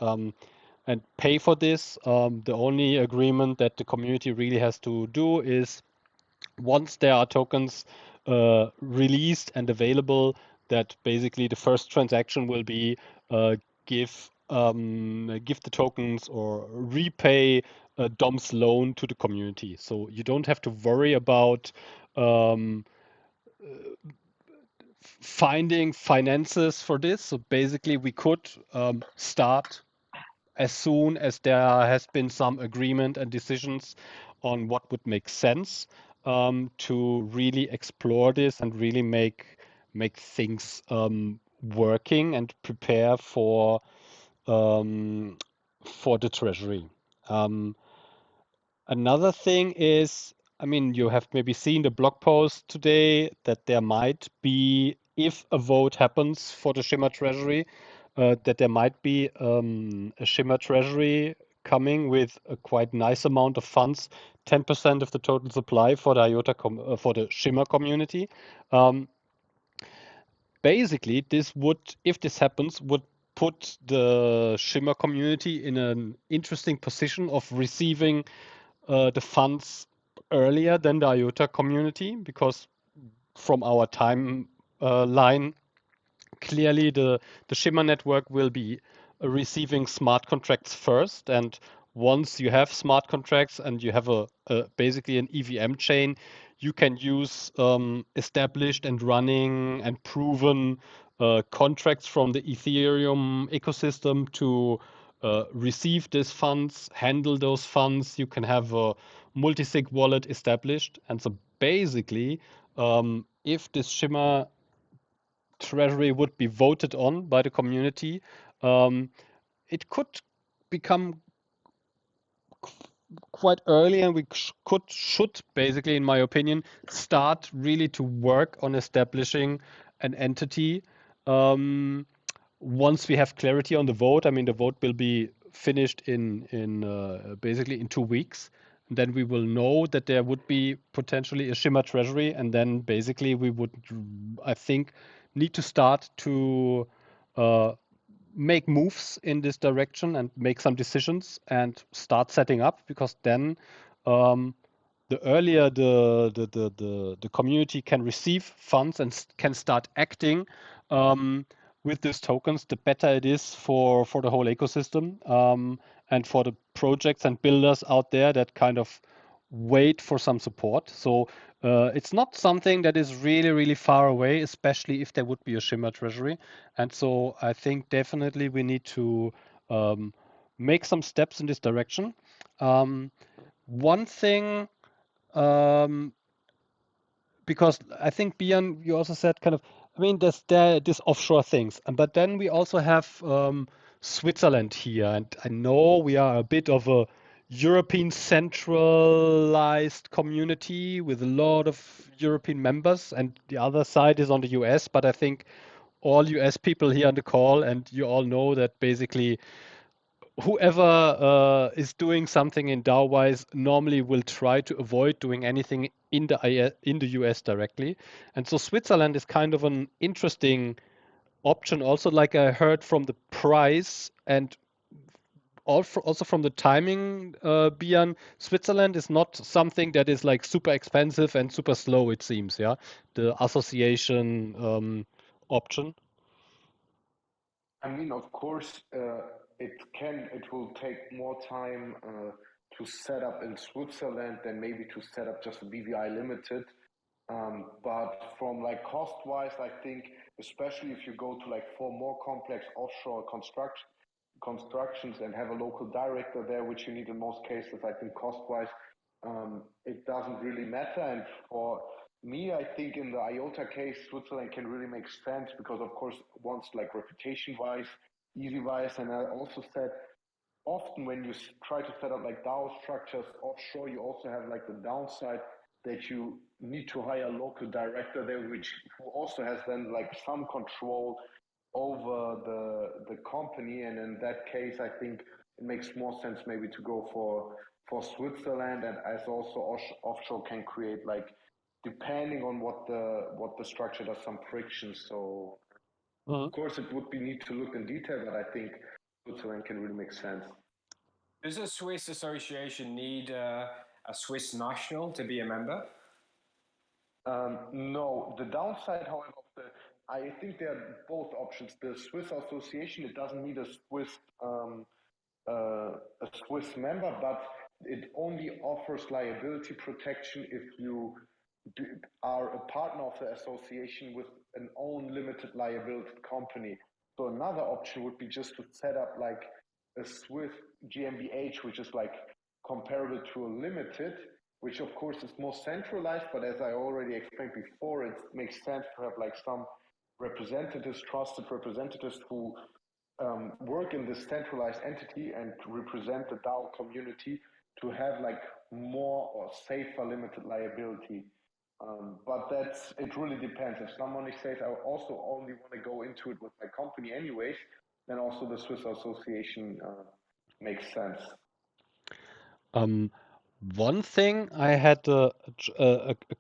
pay for this. The only agreement that the community really has to do is, once there are tokens released and available, that basically the first transaction will be give the tokens or repay DOM's loan to the community. So you don't have to worry about finding finances for this. So basically, we could start as soon as there has been some agreement and decisions on what would make sense to really explore this and really make things working and prepare for the treasury. Another thing is, I mean, you have maybe seen the blog post today that there might be, if a vote happens for the Shimmer Treasury, that there might be a Shimmer Treasury coming with a quite nice amount of funds, 10% of the total supply for the for the Shimmer community. Basically, this would, if this happens, would put the Shimmer community in an interesting position of receiving the funds earlier than the IOTA community, because from our timeline, clearly the Shimmer network will be receiving smart contracts first. And once you have smart contracts and you have basically an EVM chain, you can use established and running and proven contracts from the Ethereum ecosystem to receive these funds, handle those funds. You can have a multi-sig wallet established. And so basically, if this Shimmer Treasury would be voted on by the community, it could become quite early, and we should basically, in my opinion, start really to work on establishing an entity. Once we have clarity on the vote, I mean, the vote will be finished in basically in 2 weeks. And then we will know that there would be potentially a shimmer treasury, and then basically we would, I think, need to start to make moves in this direction and make some decisions and start setting up, because then the earlier the community can receive funds and can start acting with these tokens, the better it is for the whole ecosystem, and for the projects and builders out there that kind of wait for some support. So it's not something that is really, really far away, especially if there would be a shimmer treasury. And so I think definitely we need to make some steps in this direction. One thing, because I think Biyan, you also said kind of, I mean, there this offshore things, but then we also have Switzerland here, and I know we are a bit of a European centralized community with a lot of European members, and the other side is on the US. But I think all US people here on the call, and you all know that basically whoever is doing something in DAO-wise normally will try to avoid doing anything in the US directly. And so Switzerland is kind of an interesting option. Also, like I heard from the price and also from the timing, Bian, Switzerland is not something that is like super expensive and super slow, it seems, yeah? The association option. I mean, of course, it will take more time to set up in Switzerland than maybe to set up just a BVI Limited. But from like cost-wise, I think, especially if you go to like for more complex offshore constructions and have a local director there, which you need in most cases, I think cost-wise, it doesn't really matter. And for me, I think in the IOTA case, Switzerland can really make sense because, of course, once like reputation-wise, easy-wise, and I also said, often when you try to set up like DAO structures offshore, you also have like the downside that you need to hire a local director there, who also has then like some control over the company. And in that case, I think it makes more sense maybe to go for Switzerland, and as also offshore can create like, depending on what the structure does, some friction. So of course it would be need to look in detail, but I think Switzerland can really make sense. Does a Swiss association need a Swiss national to be a member? No. The downside, however, I think there are both options. The Swiss association, it doesn't need a Swiss member, but it only offers liability protection if you are a partner of the association with an own limited liability company. So another option would be just to set up like a Swiss GmbH, which is like comparable to a limited, which of course is more centralized, but as I already explained before, it makes sense to have like some representatives, trusted representatives who work in this centralized entity and represent the DAO community to have like more or safer limited liability. But it really depends. If someone says, I also only want to go into it with my company anyways, then also the Swiss association makes sense. One thing, I had a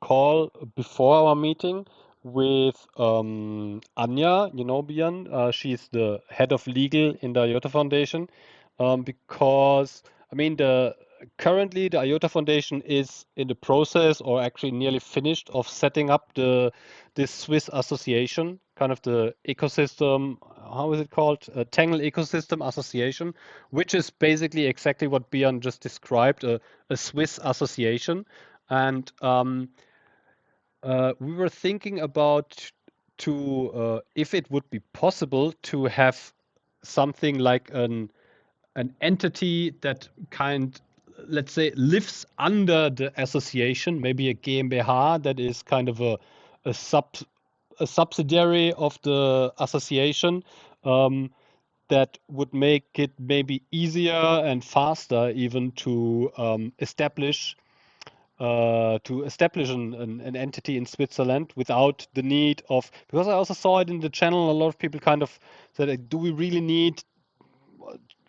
call before our meeting with Anya, you know, Bian. She's the head of legal in the IOTA Foundation, because I mean currently the IOTA Foundation is in the process, or actually nearly finished, of setting up this Swiss association, kind of the ecosystem. How is it called? Tangle Ecosystem Association, which is basically exactly what Bian just described, a Swiss association. And we were thinking about if it would be possible to have something like an entity that let's say, lives under the association, maybe a GmbH that is kind of a subsidiary of the association, that would make it maybe easier and faster even to establish an entity in Switzerland without the need of, because I also saw it in the channel, a lot of people kind of said, do we really need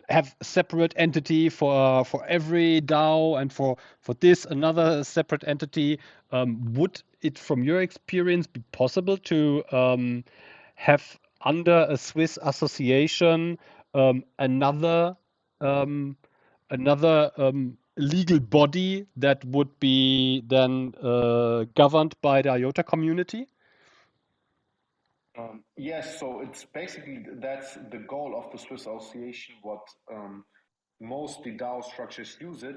have a separate entity for every DAO and for this another separate entity? Would it, from your experience, be possible to have under a Swiss association another um, legal body that would be then governed by the IOTA community? Yes, so it's basically that's the goal of the Swiss Association. What mostly DAO structures use it,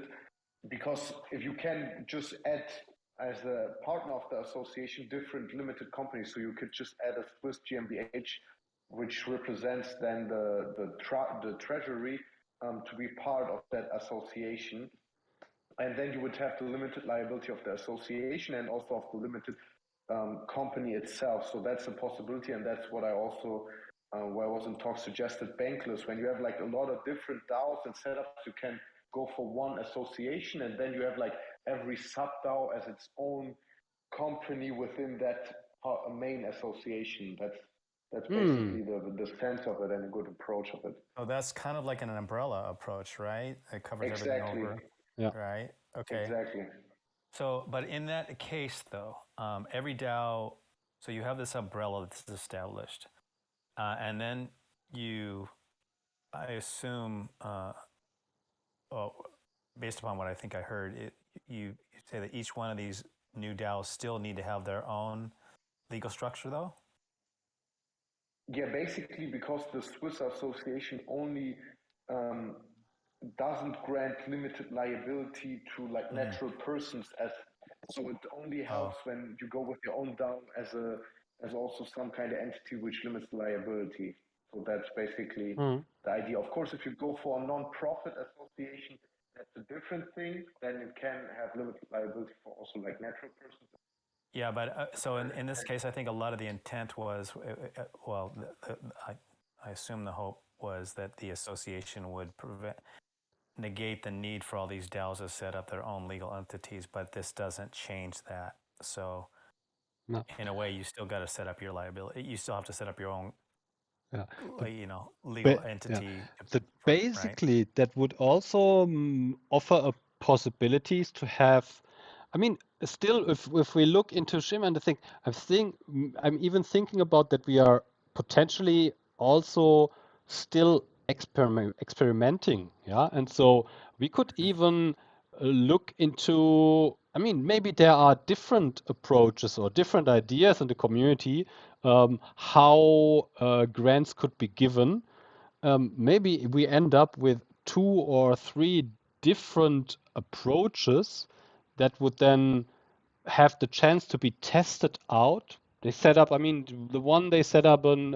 because if you can just add as a partner of the association different limited companies, so you could just add a Swiss GmbH, which represents then the treasury to be part of that association, and then you would have the limited liability of the association and also of the limited company itself. So that's a possibility, and that's what I also, where I was in talk, suggested bankless. When you have like a lot of different DAOs and setups, you can go for one association, and then you have like every sub DAO as its own company within that main association. That's basically the sense of it and a good approach of it. Oh, that's kind of like an umbrella approach, right? It covers everything over. Yeah. Right. Okay. Exactly. So, but in that case, though, every DAO, so you have this umbrella that's established, and then I assume, well, based upon what I think I heard, you say that each one of these new DAOs still need to have their own legal structure, though? Yeah, basically because the Swiss Association only doesn't grant limited liability to like natural persons, so it only helps when you go with your own DAO as also some kind of entity which limits liability. So that's basically the idea. Of course, if you go for a non-profit association, that's a different thing. Then it can have limited liability for also like natural persons. Yeah, but so in this case, I think a lot of the intent was, well, I assume the hope was that the association would negate the need for all these DAOs to set up their own legal entities, but this doesn't change that. So No. in a way, you still got to set up your liability. You still have to set up your own, Yeah. legal entity. That basically that would also offer possibilities to have. I mean, still, if we look into Shim and I'm even thinking about that we are potentially also still experimenting, yeah, and so we could even look into. I mean, maybe there are different approaches or different ideas in the community how grants could be given. Maybe we end up with 2 or 3 different approaches that would then have the chance to be tested out. They set up, I mean, the one they set up an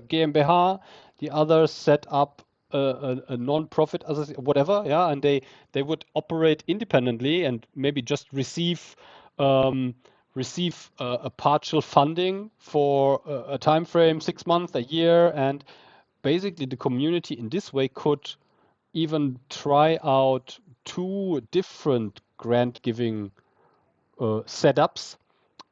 GmbH, the others set up a non-profit, whatever, yeah, and they would operate independently and maybe just receive a partial funding for a time frame, 6 months, a year, and basically the community in this way could even try out 2 different grant giving setups,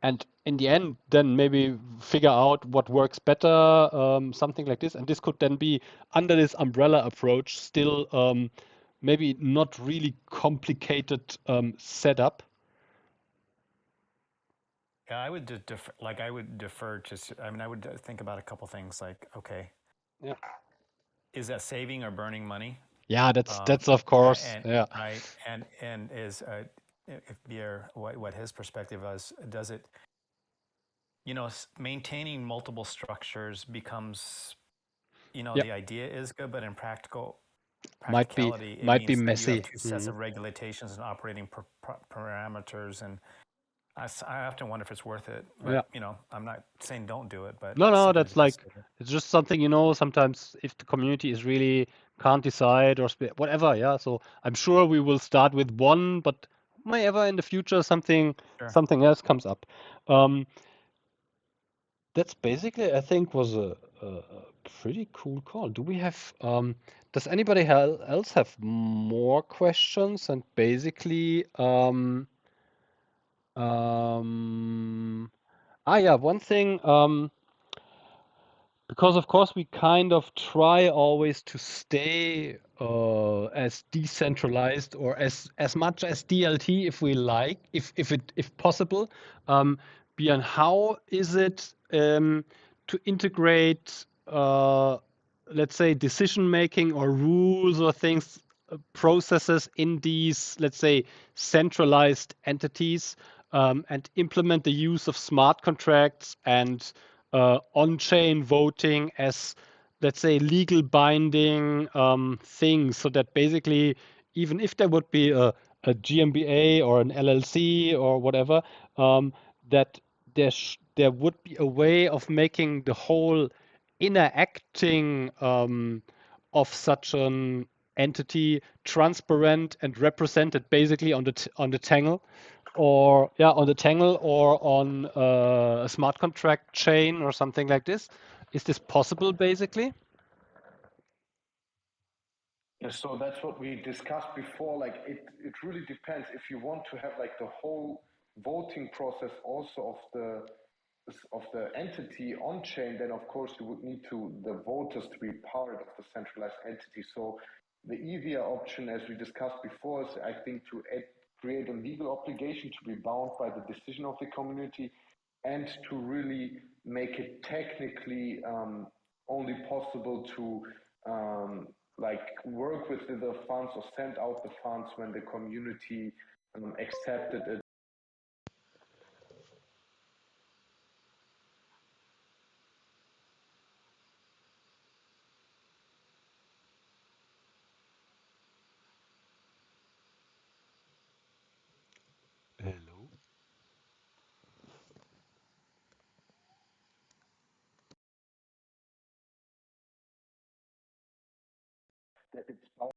and in the end then maybe figure out what works better, something like this, and this could then be under this umbrella approach, still maybe not really complicated setup. Yeah, I would defer. Like I would defer to. I mean, I would think about a couple things. Like, okay, Yeah. Is that saving or burning money? Yeah, that's of course. And, yeah. Right. And is if Bier, what his perspective is, does it, maintaining multiple structures becomes, the idea is good, but in practicality, might be means that messy. you have 2 sets of regulations and operating parameters, and I often wonder if it's worth it. But I'm not saying don't do it, but No, that's like it's just something, sometimes if the community is really can't decide or whatever, yeah. So I'm sure we will start with one, but may ever in the future something else comes up. That's basically, I think, was a pretty cool call. Do we have, does anybody else have more questions? And basically, yeah, one thing, because of course we kind of try always to stay as decentralized or as much as DLT if we like, if possible. Björn, how is it to integrate, let's say, decision making or rules or things, processes in these, let's say, centralized entities, and implement the use of smart contracts and on-chain voting as, let's say, legal binding things, so that basically, even if there would be a GmbH or an LLC or whatever, that there would be a way of making the whole interacting of such an entity transparent and represented basically on the Tangle, or yeah, on the Tangle or on a smart contract chain or something like this. Is this possible basically? Yeah, so that's what we discussed before. Like it really depends. If you want to have like the whole voting process also of the entity on chain, then of course you would need the voters to be part of the centralized entity. So the easier option, as we discussed before, is I think to create a legal obligation to be bound by the decision of the community, and to really make it technically only possible to like work with the funds or send out the funds when the community accepted it. Hello. That it's bound.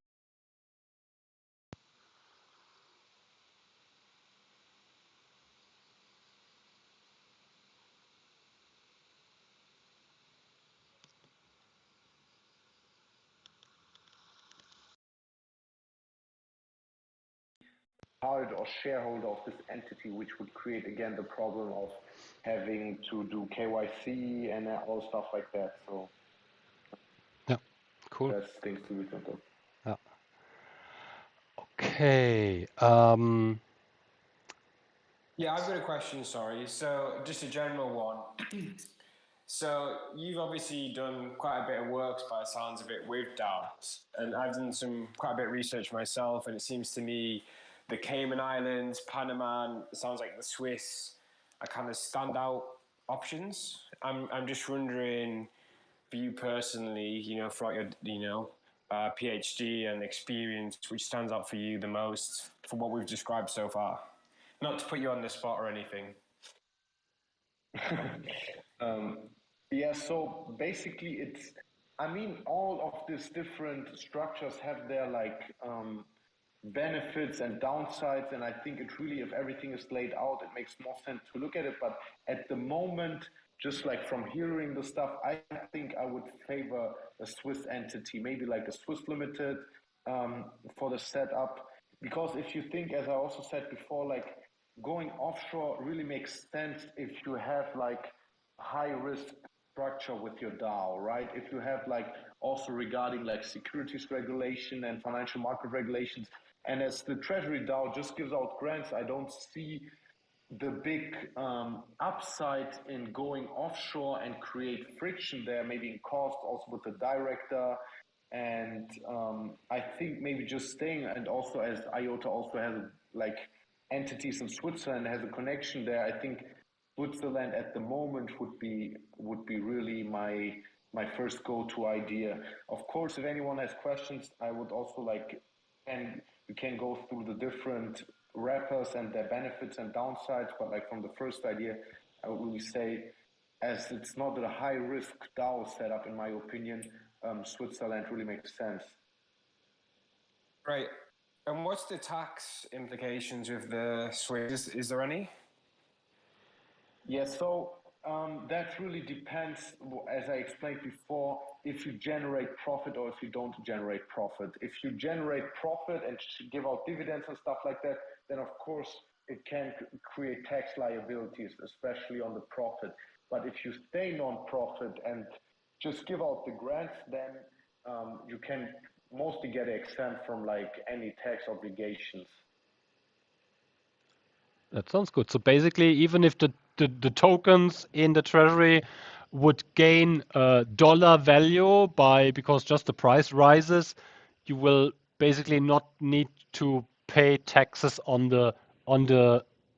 Part or shareholder of this entity, which would create again the problem of having to do KYC and all stuff like that. So Yeah, cool. that's things to be thought of. Yeah. Okay. Yeah, I've got a question, sorry. So just a general one. So you've obviously done quite a bit of work by the sounds of it with DAOs, and I've done quite a bit of research myself, and it seems to me the Cayman Islands, Panama, sounds like the Swiss are kind of standout options. I'm just wondering, for you personally, throughout your PhD and experience, which stands out for you the most for what we've described so far? Not to put you on the spot or anything. Yeah, so basically all of these different structures have their benefits and downsides, and I think it really, if everything is laid out, it makes more sense to look at it. But at the moment, just like from hearing the stuff, I think I would favor a Swiss entity, maybe like a Swiss limited for the setup. Because if you think, as I also said before, like going offshore really makes sense if you have like high risk structure with your DAO, right? If you have like also regarding like securities regulation and financial market regulations, and as the Treasury DAO just gives out grants, I don't see the big upside in going offshore and create friction there, maybe in cost also with the director. And I think maybe just staying, and also as IOTA also has like entities in Switzerland, has a connection there. I think Switzerland at the moment would be really my first go-to idea. Of course, if anyone has questions, I would also like, and we can go through the different wrappers and their benefits and downsides. But like from the first idea, I would really say, as it's not a high-risk DAO setup, in my opinion, Switzerland really makes sense. Right. And what's the tax implications of the Swiss? Is there any? Yeah, so That really depends, as I explained before, if you generate profit or if you don't generate profit. If you generate profit and give out dividends and stuff like that, then of course it can create tax liabilities, especially on the profit. But if you stay non-profit and just give out the grants, then you can mostly get exempt from like any tax obligations. That sounds good. So basically, even if the tokens in the treasury would gain dollar value because just the price rises, you will basically not need to pay taxes on the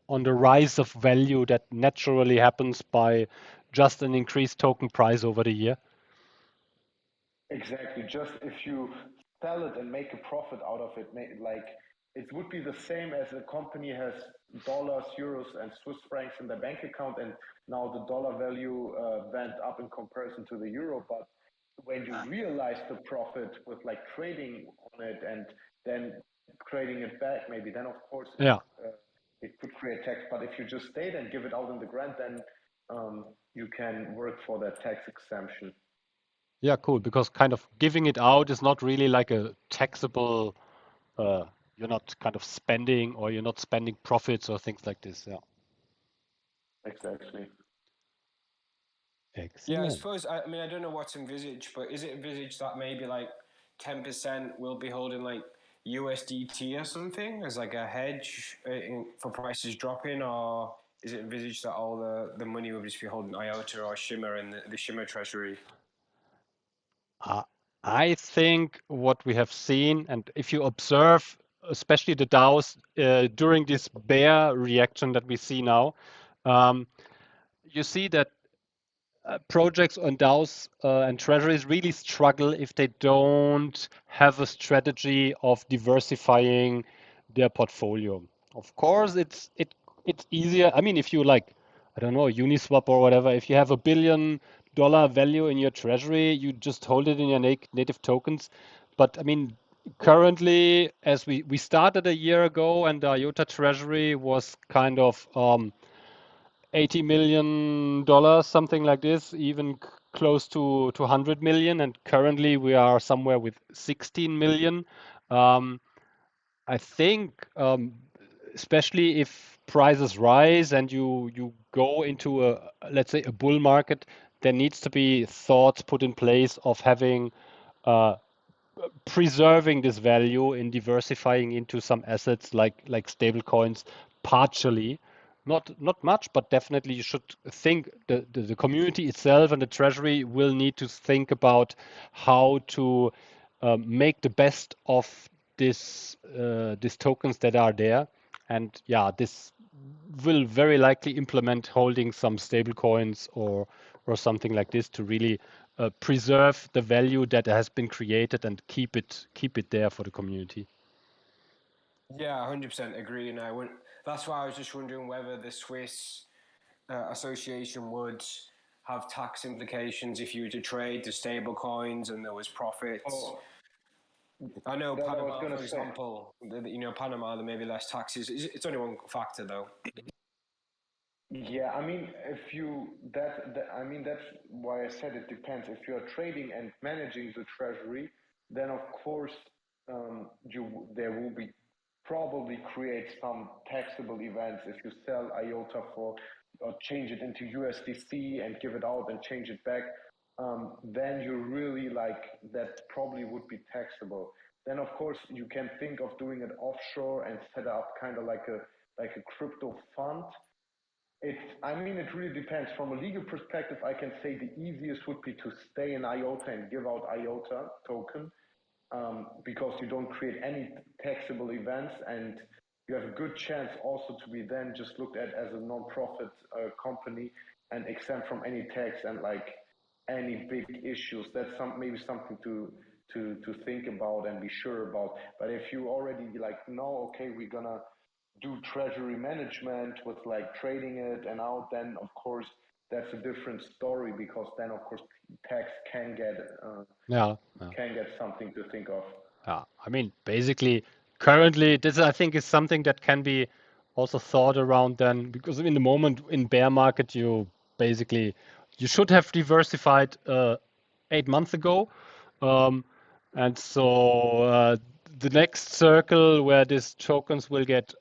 rise of value that naturally happens by just an increased token price over the year. Exactly. Just if you sell it and make a profit out of it, like it would be the same as a company has dollars, euros, and Swiss francs in their bank account, and now the dollar value went up in comparison to the euro. But when you realize the profit with like trading on it and then trading it back, maybe then of course Yeah. it could create tax. But if you just stayed and give it out in the grant, then you can work for that tax exemption. Yeah, cool. Because kind of giving it out is not really like a taxable, you're not kind of spending or you're not spending profits or things like this. Yeah. Exactly. Yeah, I Excellent. suppose, I mean, I don't know what's envisaged, but is it envisaged that maybe like 10% will be holding like USDT or something as like a hedge for prices dropping, or is it envisaged that all the money will just be holding IOTA or Shimmer in the Shimmer treasury? I think what we have seen, and if you observe, especially the DAOs during this bear reaction that we see now, you see that projects on DAOs and treasuries really struggle if they don't have a strategy of diversifying their portfolio. Of course, it's easier. I mean, if you like, I don't know, Uniswap or whatever, if you have $1 billion value in your treasury, you just hold it in your native tokens. But I mean, currently, as we started a year ago, and the IOTA Treasury was kind of $80 million, something like this, even close to 100 million. And currently we are somewhere with 16 million. I think, especially if prices rise and you go into let's say, a bull market, there needs to be thoughts put in place of having uh, preserving this value in diversifying into some assets like stable coins partially. Not much, but definitely you should think the community itself and the treasury will need to think about how to make the best of these tokens that are there. And yeah, this will very likely implement holding some stable coins or something like this to really preserve the value that has been created and keep it there for the community. Yeah, 100% agree. And that's why I was just wondering whether the Swiss association would have tax implications if you were to trade the stable coins and there was profits. Oh, I know that I was Panama, gonna for say. example, Panama, there may be less taxes. It's only one factor, though. Yeah, I mean, if you I mean that's why I said it depends. If you are trading and managing the treasury, then of course there will be probably create some taxable events if you sell IOTA for or change it into USDC and give it out and change it back. Then you really like that probably would be taxable. Then of course you can think of doing it offshore and set up kind of like a crypto fund. I mean, it really depends. From a legal perspective, I can say the easiest would be to stay in IOTA and give out IOTA token because you don't create any taxable events and you have a good chance also to be then just looked at as a non-profit company and exempt from any tax and like any big issues. That's maybe something to think about and be sure about. But if you already like, no, okay, we're gonna do treasury management with like trading it and out, then of course that's a different story because then of course tax Yeah. can get something to think of. Yeah. I mean, basically, currently, this I think is something that can be also thought around then, because in the moment in bear market, you basically you should have diversified 8 months ago. And so the next circle where these tokens will get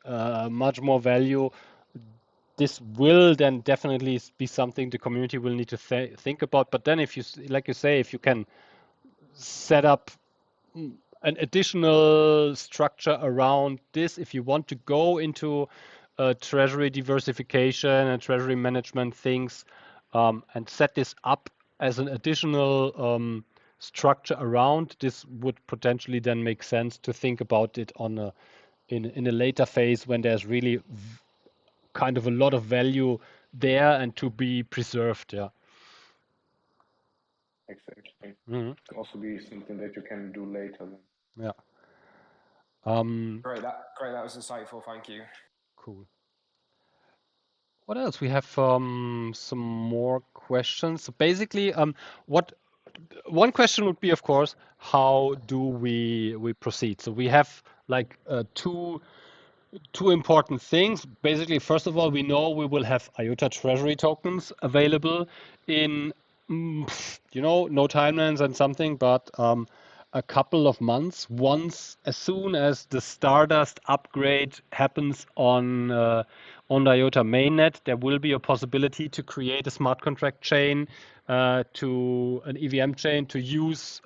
much more value, this will then definitely be something the community will need to think about. But then if you, like you say, if you can set up an additional structure around this, if you want to go into treasury diversification and treasury management things, and set this up as an additional structure around, this would potentially then make sense to think about it on in a later phase when there's really kind of a lot of value there and to be preserved. Yeah. Exactly. Mm-hmm. Could also be something that you can do later. Yeah. Great. That was insightful. Thank you. Cool. What else? We have some more questions. So basically, what one question would be, of course, how do we proceed? So we have like two important things. Basically, first of all, we know we will have IOTA Treasury tokens available in, no timelines and something, but a couple of months. As soon as the Stardust upgrade happens on the IOTA mainnet, there will be a possibility to create a smart contract chain, to an EVM chain to use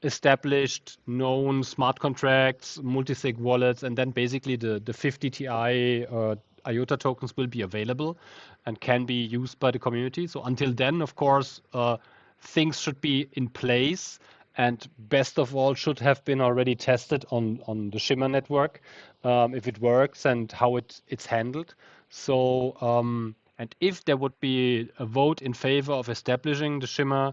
established, known smart contracts, multi-sig wallets, and then basically the 50 Ti IOTA tokens will be available and can be used by the community. So until then, of course, things should be in place, and best of all should have been already tested on the Shimmer network, if it works and how it's handled. So and if there would be a vote in favor of establishing the Shimmer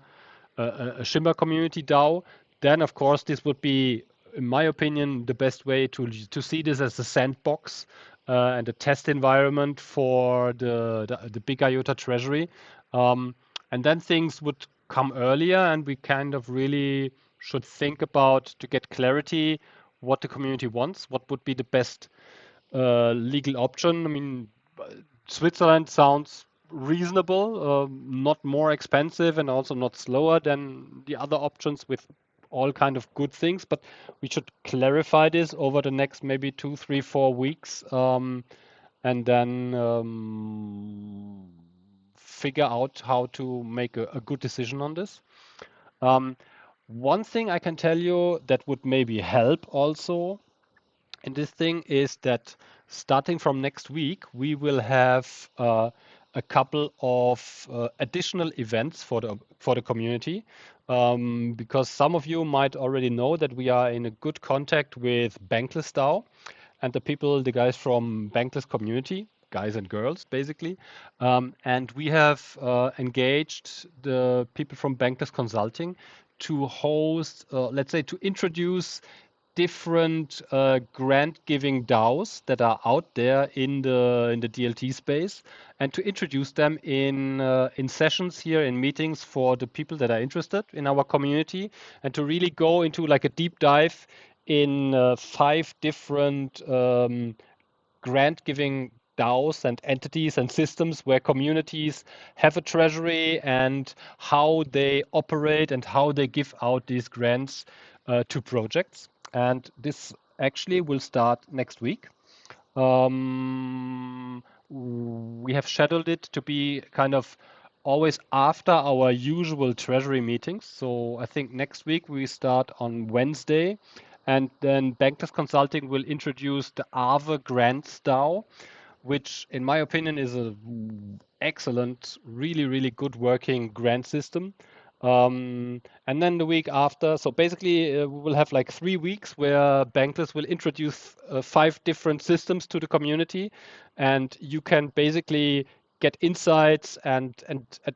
a Shimmer community DAO, then of course this would be, in my opinion, the best way to see this as a sandbox and a test environment for the big IOTA treasury. And then things would come earlier, and we kind of really should think about to get clarity what the community wants, what would be the best legal option. I mean, Switzerland sounds reasonable, not more expensive and also not slower than the other options with all kind of good things. But we should clarify this over the next maybe 2, 3, 4 weeks, and then figure out how to make a good decision on this. One thing I can tell you that would maybe help also in this thing is that starting from next week, we will have a couple of additional events for the community, because some of you might already know that we are in a good contact with Bankless DAO and the guys from Bankless community, guys and girls basically, and we have engaged the people from Bankless Consulting to host, let's say, to introduce different grant-giving DAOs that are out there in the DLT space, and to introduce them in sessions here, in meetings for the people that are interested in our community, and to really go into like a deep dive in 5 different grant-giving DAOs and entities and systems where communities have a treasury, and how they operate and how they give out these grants to projects. And this actually will start next week. We have scheduled it to be kind of always after our usual treasury meetings. So I think next week we start on Wednesday, and then Bankless Consulting will introduce the Aave Grants DAO, which in my opinion is a excellent, really, really good working grant system. And then the week after, so basically we will have like 3 weeks where Bankless will introduce 5 different systems to the community, and you can basically get insights and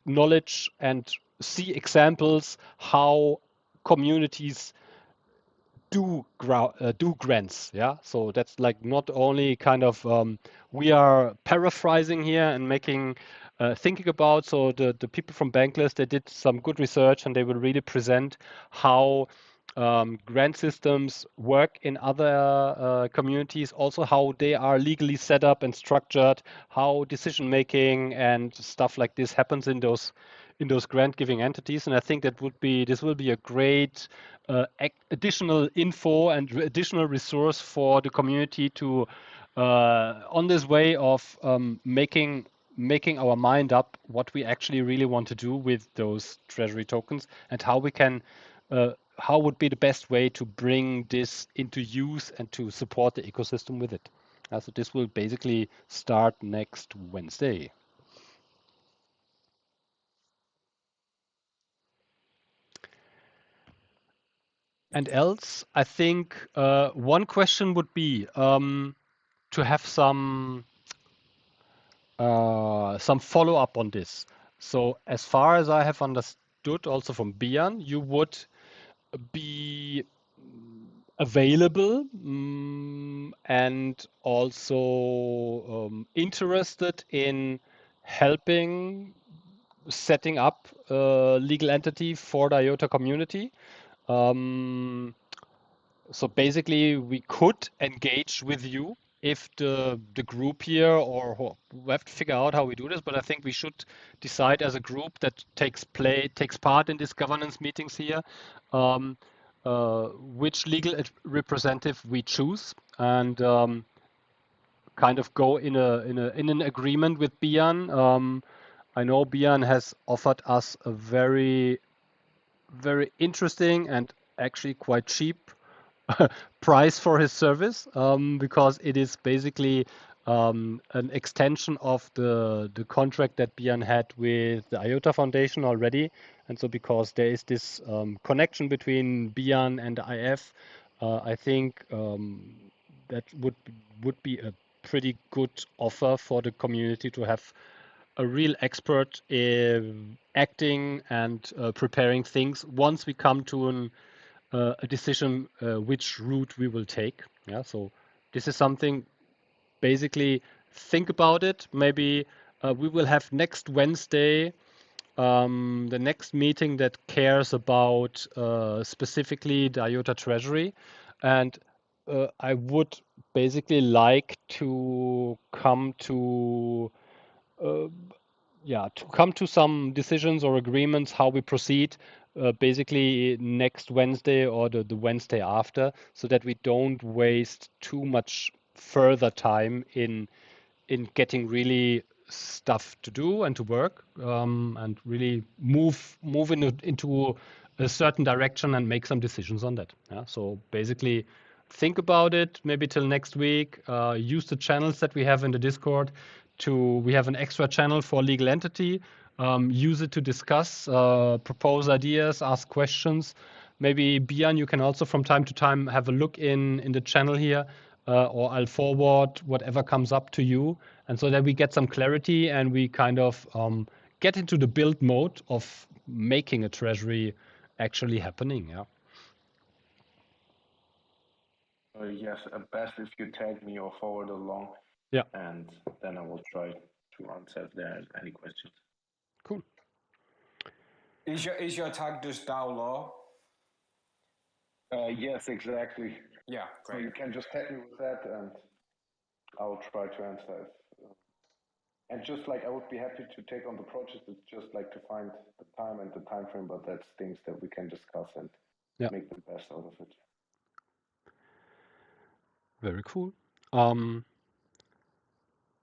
knowledge and see examples how communities do grants. Yeah, so that's like not only kind of we are paraphrasing here and making thinking about. So the people from Bankless, they did some good research, and they will really present how grant systems work in other communities, also how they are legally set up and structured, how decision making and stuff like this happens in those grant giving entities. And I think this will be a great additional info and additional resource for the community to on this way of making our mind up what we actually really want to do with those treasury tokens and how would be the best way to bring this into use and to support the ecosystem with it. So this will basically start next Wednesday. And else, I think one question would be to have some follow-up on this. So as far as I have understood also from Biyan, you would be available and also interested in helping setting up a legal entity for the IOTA community. So basically, we could engage with you if the group here, or we have to figure out how we do this. But I think we should decide as a group that takes part in these governance meetings here, which legal representative we choose, and kind of go in an agreement with Biyan. I know Biyan has offered us a very interesting and actually quite cheap price for his service, because it is basically an extension of the contract that Biyan had with the IOTA Foundation already. And so because there is this connection between Biyan and the IF, I think that would be a pretty good offer for the community to have a real expert in acting and preparing things once we come to a decision which route we will take. Yeah, so this is something. Basically, think about it. Maybe we will have next Wednesday the next meeting that cares about specifically the IOTA Treasury, and I would basically like to come to some decisions or agreements how we proceed basically next Wednesday or the Wednesday after, so that we don't waste too much further time in getting really stuff to do and to work, and really move into a certain direction and make some decisions on that. Yeah? So basically, think about it maybe till next week. Use the channels that we have in the Discord. We have an extra channel for legal entity. Use it to discuss, propose ideas, ask questions. Maybe Biyan, you can also from time to time have a look in the channel here, or I'll forward whatever comes up to you, and so that we get some clarity and we kind of get into the build mode of making a treasury actually happening. Yeah. Yes, best if you tag me or forward along. Yeah. And then I will try to answer if there are any questions. Cool. Is your tag just DAO law? Yes, exactly. Yeah, great. So you can just tag me with that, and I'll try to answer it. And just like I would be happy to take on the project, it's just like to find the time and the time frame, but that's things that we can discuss and make the best out of it. Very cool.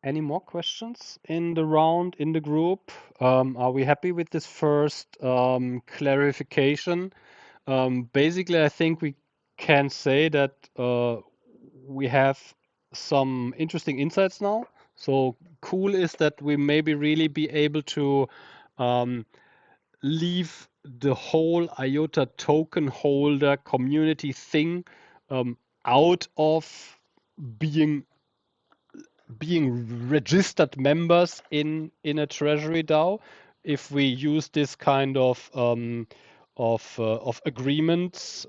Any more questions in the round, in the group? Are we happy with this first clarification? Basically, I think we can say that we have some interesting insights now. So cool is that we maybe really be able to leave the whole IOTA token holder community thing out of being registered members in a treasury DAO, if we use this kind of agreements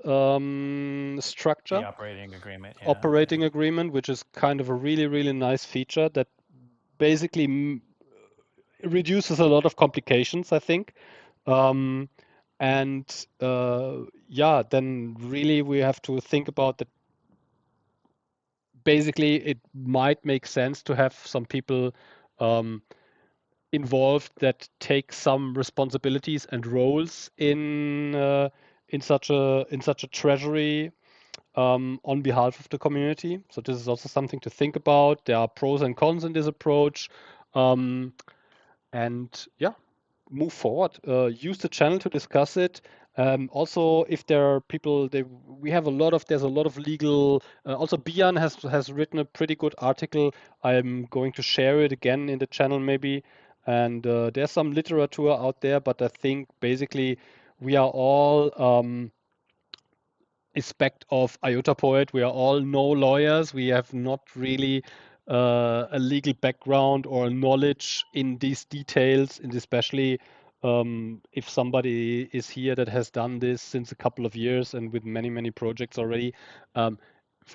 structure. The operating agreement. Yeah. Operating agreement, which is kind of a really nice feature that basically reduces a lot of complications, I think. And yeah, then really we have to think about that. Basically, it might make sense to have some people involved that take some responsibilities and roles in such a treasury on behalf of the community. So this is also something to think about. There are pros and cons in this approach, and yeah, move forward. Use the channel to discuss it. Also, if there are people, there's a lot of legal. Also, Biyan has written a pretty good article. I'm going to share it again in the channel maybe. And there's some literature out there, but I think basically we are all aspect of IOTA Poet. We are all no lawyers. We have not really a legal background or knowledge in these details, and especially if somebody is here that has done this since a couple of years and with many, many projects already. From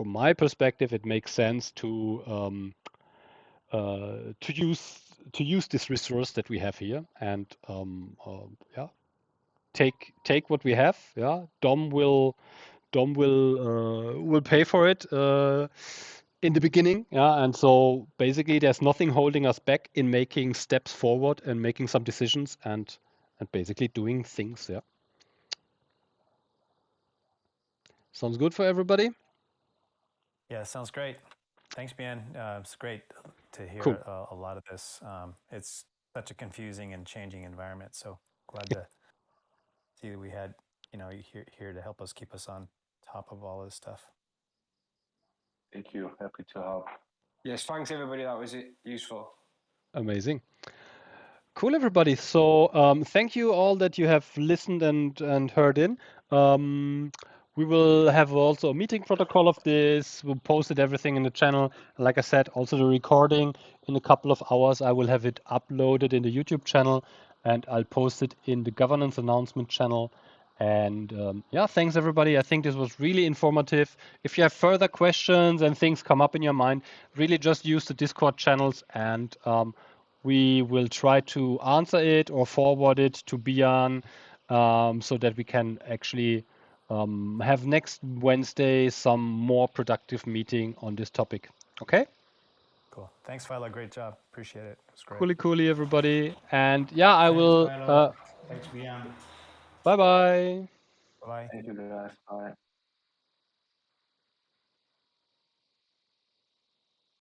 my perspective, it makes sense to use this resource that we have here and yeah, take what we have. Yeah, Dom will pay for it in the beginning. Yeah, and so basically there's nothing holding us back in making steps forward and making some decisions and basically doing things. Yeah. Sounds good for everybody? Yeah, sounds great. Thanks, Bian. It's great to hear Cool. a lot of this. It's such a confusing and changing environment. So glad to see that we had, you here to help us keep us on top of all this stuff. Thank you. Happy to help. Yes, thanks everybody. That was useful. Amazing. Cool, everybody. So thank you all that you have listened and heard in. We will have also a meeting protocol of this. We'll post it everything in the channel. Like I said, also the recording in a couple of hours. I will have it uploaded in the YouTube channel and I'll post it in the governance announcement channel. And yeah, thanks everybody. I think this was really informative. If you have further questions and things come up in your mind, really just use the Discord channels and we will try to answer it or forward it to Biyan so that we can actually have next Wednesday some more productive meeting on this topic. Okay? Cool. Thanks, Philo. Great job. Appreciate it. It was great. Cooly, everybody. And yeah, I will. Thanks, Bian. Bye-bye. Bye-bye. Thank you, guys. Bye.